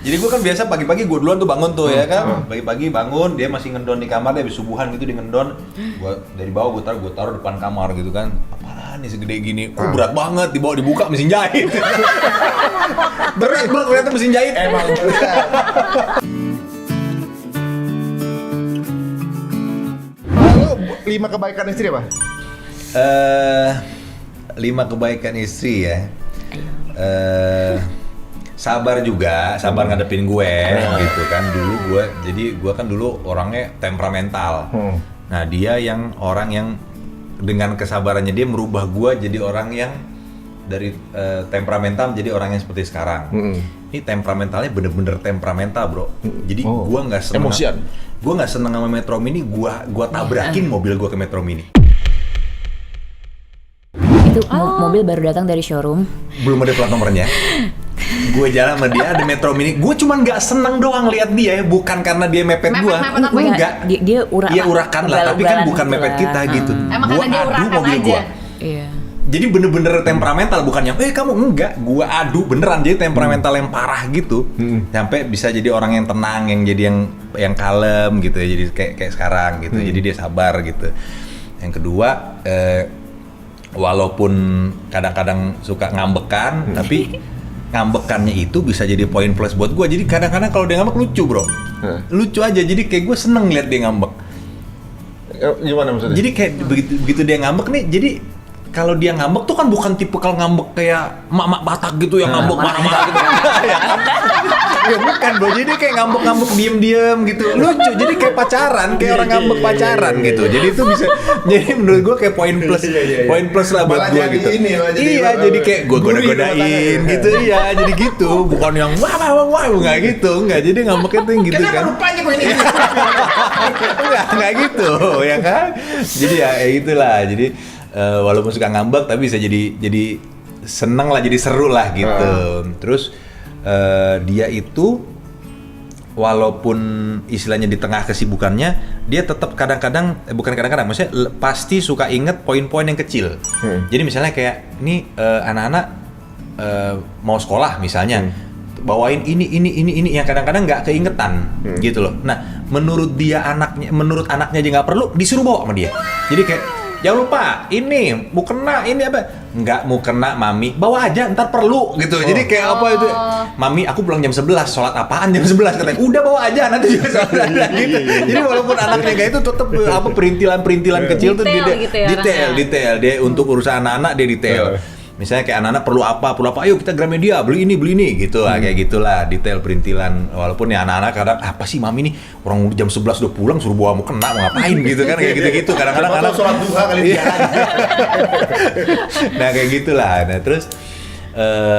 Jadi gua kan biasa pagi-pagi gua duluan tuh bangun tuh ya kan. Pagi-pagi bangun, dia masih ngendon di kamar, dia habis subuhan gitu dia ngendon. Gua dari bawah gua taruh depan kamar gitu kan. Apaan nih segede gini? Berat banget dibuka mesin jahit. Berat bro ternyata mesin jahit. Emang bener. Lalu 5 kebaikan istri apa? 5 kebaikan istri ya. Sabar juga, sabar ngadepin gue gitu kan. Gue kan dulu orangnya temperamental. Nah, dia yang orang yang dengan kesabarannya dia merubah gue jadi orang yang dari temperamental menjadi orang yang seperti sekarang. Ini temperamentalnya bener-bener temperamental, bro. Jadi gue nggak seneng. Emosian. Gue nggak seneng sama Metro Mini. Gue tabrakin mobil gue ke Metro Mini. Itu mobil baru datang dari showroom. Belum ada plat nomornya. Gue jalan sama dia ada Metro Mini. Gue cuman nggak seneng doang lihat dia, bukan karena dia mepet gue. Mepet apa? Enggak. Dia Urakan lah, tapi kan bukan mepet kita gitu. Emang Gua karena dia adu urakan mobil aja. gua. Iya. Jadi bener-bener temperamental, bukan yang kamu enggak. Gua adu beneran, jadi temperamental yang parah gitu. Sampai bisa jadi orang yang tenang, yang jadi yang kalem gitu ya. Jadi kayak sekarang gitu. Jadi dia sabar gitu. Yang kedua, walaupun kadang-kadang suka ngambekan, tapi ngambekannya itu bisa jadi poin plus buat gue. Jadi kadang-kadang kalau dia ngambek lucu bro, lucu aja. Jadi kayak gue seneng lihat dia ngambek. Gimana maksudnya? Jadi kayak begitu dia ngambek nih, jadi kalau dia ngambek tuh kan bukan tipe kalau ngambek kayak mak-mak Batak gitu yang ngambek marah-marah gitu. Ya bukan bro, jadi kayak ngambek-ngambek diem-diem gitu, lucu. Jadi kayak pacaran, kayak orang ngambek pacaran gitu. Jadi itu bisa, jadi menurut gue kayak poin plus lah buat Malah gue jadi gitu. ini, malah jadi Iya, jadi kayak gue gurih goda-godain rumah gitu, iya. Jadi gitu, bukan yang wah nggak gitu, nggak. Jadi ngambeknya tuh yang gitu kan. Rupanya gue ini. Nggak gitu, ya kan? Jadi ya itulah. Jadi walaupun suka ngambek, tapi bisa jadi seneng lah, jadi seru lah gitu. Terus dia itu walaupun istilahnya di tengah kesibukannya, dia tetap kadang-kadang bukan kadang-kadang, maksudnya pasti suka inget poin-poin yang kecil. Jadi misalnya kayak ini anak-anak mau sekolah misalnya, bawain ini yang kadang-kadang nggak keingetan gitu loh. Nah, menurut anaknya aja nggak perlu disuruh bawa sama dia. Jadi kayak jangan lupa ini mau kena ini apa, nggak mau kena mami bawa aja ntar perlu gitu. Jadi kayak apa itu, mami aku pulang jam 11, sholat apaan jam 11, katanya udah bawa aja nanti juga sholat gitu. Jadi walaupun anaknya kayak itu tetap apa perintilan kecil tuh Detail dia gitu ya detail dia untuk urusan anak-anak dia detail. Misalnya kayak anak-anak perlu apa, ayo kita Gramedia beli ini gitu lah, kayak gitulah detail perintilan. Walaupun ya anak-anak kadang apa sih mami nih orang jam 11 udah pulang suruh bawa mau kena mau ngapain gitu kan, kayak gitu kadang-kadang anak sholat duha kali Iya. Nah kayak gitulah. Nah terus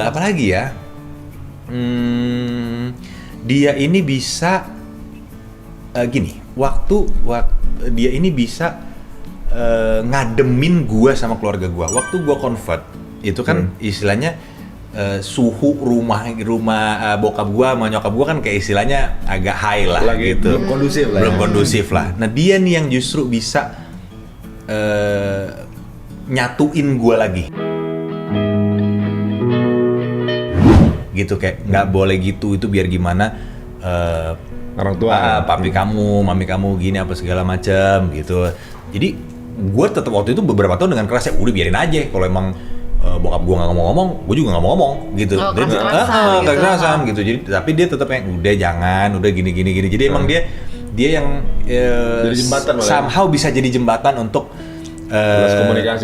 apa lagi ya, dia ini bisa gini, waktu dia ini bisa ngademin gua sama keluarga gua. Waktu gua convert itu kan istilahnya suhu rumah bokap gua sama nyokap gua kan kayak istilahnya agak high lah gitu. Belum kondusif lah. Nah dia nih yang justru bisa nyatuin gua lagi. Gitu kayak nggak boleh gitu, itu biar gimana orang tua, papi kamu, mami kamu gini apa segala macam gitu. Jadi gue tetap waktu itu beberapa tahun dengan keras ya udah biarin aja. Kalau emang bokap gue nggak ngomong, gue juga nggak mau ngomong gitu. Kekerasan gitu. Jadi tapi dia tetap yang udah jangan, udah gini. Jadi emang dia yang jadi jembatan somehow bisa jadi jembatan untuk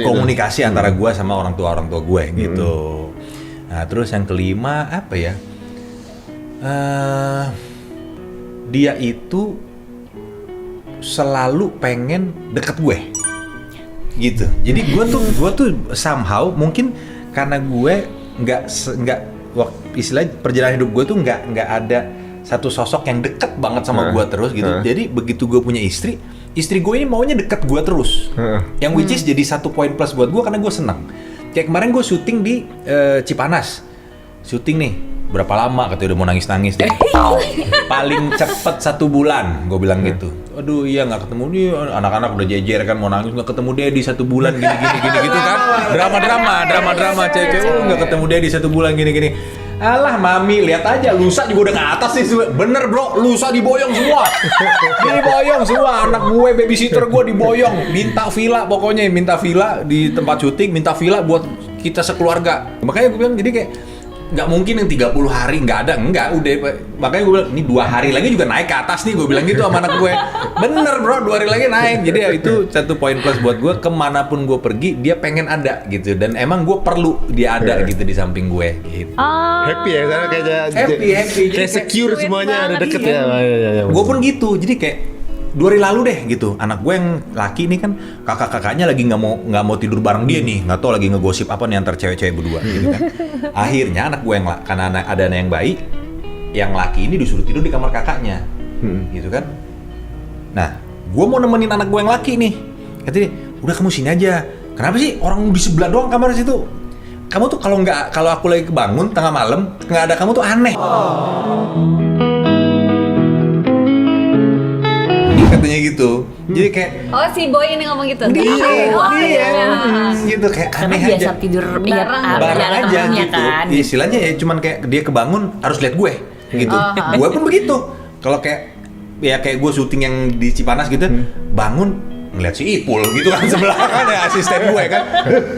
komunikasi antara gue sama orang tua gue gitu. Nah terus yang kelima apa ya? Dia itu selalu pengen deket gue, gitu. Jadi gue tuh somehow mungkin karena gue nggak istilah perjalanan hidup gue tuh nggak ada satu sosok yang deket banget sama gue terus gitu. Jadi begitu gue punya istri gue ini maunya deket gue terus. Yang which is jadi satu poin plus buat gue karena gue senang. Kayak kemarin gue syuting di Cipanas, syuting nih. Berapa lama katanya udah mau nangis-nangis deh. Paling cepet 1 bulan, gue bilang gitu. Aduh iya nggak ketemu nih, anak-anak udah jejer kan mau nangis nggak ketemu dia di 1 bulan gini gitu kan. Drama cewek nggak ketemu dia di 1 bulan gini. Alah mami, lihat aja lusa juga udah ke atas nih. Bener bro, lusa diboyong semua. Diboyong semua, anak gue, babysitter gue diboyong. Minta villa pokoknya, minta villa di tempat syuting, minta villa buat kita sekeluarga. Makanya gue bilang jadi kayak nggak mungkin yang 30 hari nggak udah. Makanya gue bilang ini 2 hari lagi juga naik ke atas nih, gue bilang gitu sama anak gue. Bener bro, 2 hari lagi naik. Jadi ya itu satu poin plus buat gue, kemanapun gue pergi dia pengen ada gitu, dan emang gue perlu dia ada gitu di samping gue gitu. Happy ya, karena Happy. kayak secure semuanya, ada deket iya. ya. Gue pun gitu, jadi kayak 2 hari lalu deh gitu, anak gue yang laki ini kan kakak-kakaknya lagi nggak mau tidur bareng dia nih, nggak tahu lagi ngegosip apa nih antar cewek-cewek berdua gitu kan. Akhirnya anak gue karena ada anak yang baik, yang laki ini disuruh tidur di kamar kakaknya, gitu kan. Nah, gue mau nemenin anak gue yang laki nih, katanya udah kamu sini aja. Kenapa sih orang di sebelah doang kamar situ? Kamu tuh kalau aku lagi kebangun tengah malam nggak ada kamu tuh aneh. Katanya gitu. Jadi kayak Oh si boy ini ngomong gitu? iya. Gitu kayak Karena aneh biasa aja. tidur Bareng aja gitu. kan. Istilahnya ya cuman kayak dia kebangun harus lihat gue gitu. Gue pun begitu. Kalau kayak gue syuting yang di Cipanas gitu, bangun ngeliat si Ipul gitu kan sebelah kan ya, asisten gue kan.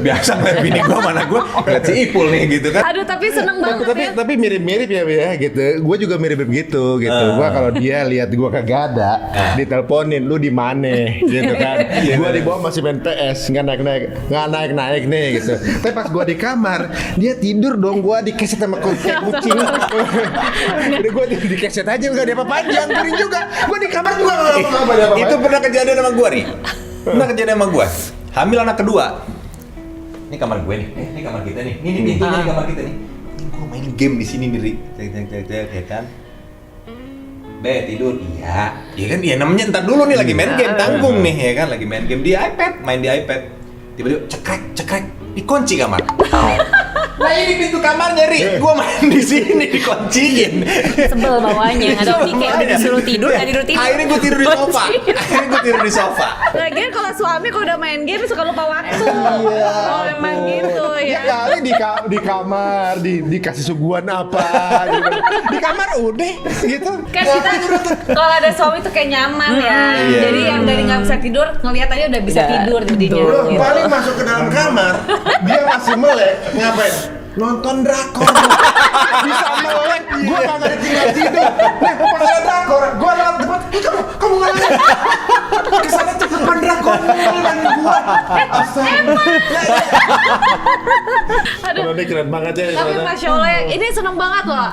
Biasa ngeliat bini gue mana gue ngeliat si Ipul nih gitu kan. Aduh tapi seneng banget ya. Tapi mirip-mirip ya gitu. Gue juga mirip begitu gitu. Gue kalau dia lihat gue kagak ada, diteleponin lu di mana gitu kan. Gue di bawah masih main PS, nggak naik nih gitu. Tapi pas gue di kamar, dia tidur dong. Gue dikeset sama kayak kucing. Udah gue di keset aja nggak diapa-apain, jangkring juga. Gue di kamar juga nggak apa-apa. Itu pernah kejadian sama gue nih. Pernah kejadian sama gue. Hamil anak kedua. Ini kamar gue nih. Ini kamar kita nih. Ini pintunya di kamar kita nih. Ini gue main game di sini nih, Ri. Cek ya kan. Be tidur. Iya. Iya kan, iya namanya ntar dulu nih lagi main game, tanggung nih ya kan, lagi main game di iPad, main di iPad. Tiba-tiba cekrek, dikunci kamar. Nah ini pintu kamarnya, Ri. Gua main di sini dikunciin. Sebel bawahnya, nggak tahu kayak udah disuruh tidur, nggak tidur. Akhirnya gue tidur di sofa. Lagian kalau suami kalau udah main game suka lupa waktu. Oh emang gitu Ya ya. kali di kamar dikasih suguhan apa gitu. Di kamar udah gitu. Kan kita kalau ada suami tuh kayak nyaman ya. Iya. Jadi yang dari nggak bisa tidur ngelihat aja udah bisa tidur jadinya. Loh, Gitu. paling masuk ke dalam kamar, dia masih melek, ngapain? Nonton drakor. Bisa melek, gua kagak tinggal tidur. Nih, pas ada drakor, gua lewat depan, kamu nggak lihat? Kesana cepetan drakor, dan gua. Aduh, ini keren banget ya. Tapi Masya Allah, ini seneng banget loh.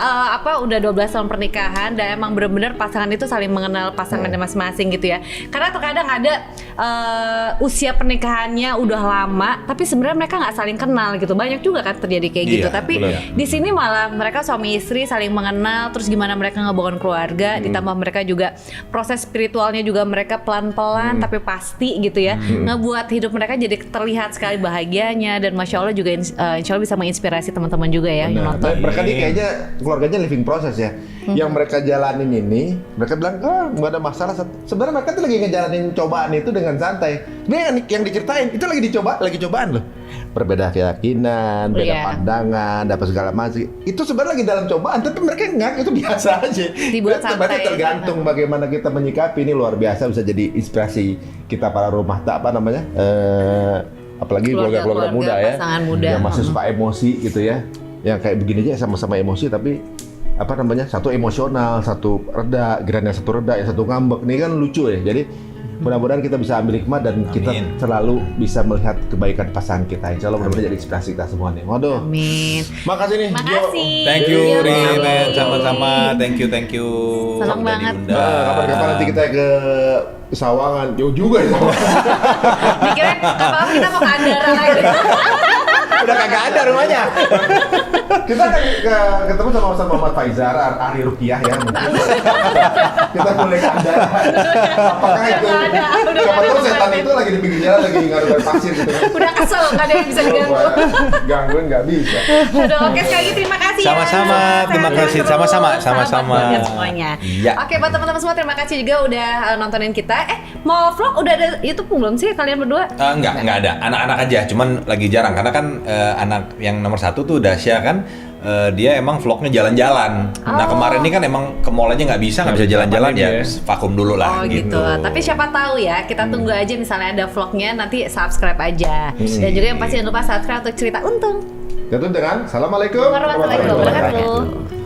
Udah 12 tahun pernikahan dan emang bener-bener pasangan itu saling mengenal pasangannya masing-masing gitu ya. Karena terkadang ada usia pernikahannya udah lama, tapi sebenarnya mereka nggak saling kenal gitu. Banyak juga kan terjadi kayak gitu. Iya, Tapi bener. di sini malah mereka suami istri saling mengenal, terus gimana mereka ngebangun keluarga, ditambah mereka juga proses spiritualnya juga mereka pelan-pelan tapi pasti gitu ya, ngebuat hidup mereka jadi terlihat sekali bahagianya, dan Masya Allah juga insya Allah bisa menginspirasi teman-teman juga ya yang nonton. Dan mereka nih kayaknya keluarganya living proses ya. Yang mereka jalanin ini, mereka bilang nggak ada masalah. Sebenarnya mereka tuh lagi ngejalanin cobaan itu dengan santai. Ini yang diceritain itu lagi cobaan loh. Berbeda keyakinan, beda Iya. pandangan, dapat segala macam. Itu sebenarnya lagi dalam cobaan, tapi mereka enggak, itu biasa aja. Dibuat Berarti santai. tergantung bagaimana kita menyikapi, ini luar biasa, bisa jadi inspirasi kita para rumah apalagi keluarga-keluarga muda ya, pasangan muda. yang masih suka emosi gitu ya, yang kayak begini aja sama-sama emosi tapi satu emosional, satu reda, yang satu ngambek, nih kan lucu ya. Jadi Mudah-mudahan kita bisa ambil hikmah dan kita Amin. selalu bisa melihat kebaikan pasangan kita. Insya Allah mudah-mudahan jadi inspirasi kita semua nih. Waduh. Amin. Makasih nih. Makasih. Thank you, Iya, Ri, Bang. men. Sama-sama. Thank you. Senang Udah banget. diundang. Kapan-kapan nanti kita ke Sawangan. Jauh juga ya Sawangan. Mikirnya kapan kita mau ke Andara lagi. Udah kagak ada rumahnya. Kita kan ketemu sama Ustaz Muhammad Faizar, Ari Rukiah ya. Mungkin. Kita boleh ke Andara. Apakah itu? Udah nggak ada, udah Siapa nggak tahu ada setan tempatnya. itu lagi di pinggir jalan lagi ngaruh pasir gitu kan. Udah kesel, gak ada yang bisa diganggu. Gangguin nggak bisa. Aduh, oke sekali lagi terima kasih Sama-sama, ya. terima Sehat kasih. terus. Sama-sama, Selamat sama-sama. banget semuanya. Iya. Oke, buat teman-teman semua terima kasih juga udah nontonin kita. Mau vlog udah ada YouTube belum sih kalian berdua? Enggak ada. Anak-anak aja, cuman lagi jarang karena kan anak yang nomor 1 tuh Dasya kan dia emang vlognya jalan-jalan. Nah kemarin ini kan emang ke mall aja nggak bisa jalan-jalan ya, vakum dulu lah Oh gitu. Tapi siapa tahu ya, kita tunggu aja misalnya ada vlognya nanti subscribe aja. Dan juga yang pasti jangan lupa subscribe untuk cerita untung. Tutup dengan Assalamualaikum Warahmatullahi wabarakatuh.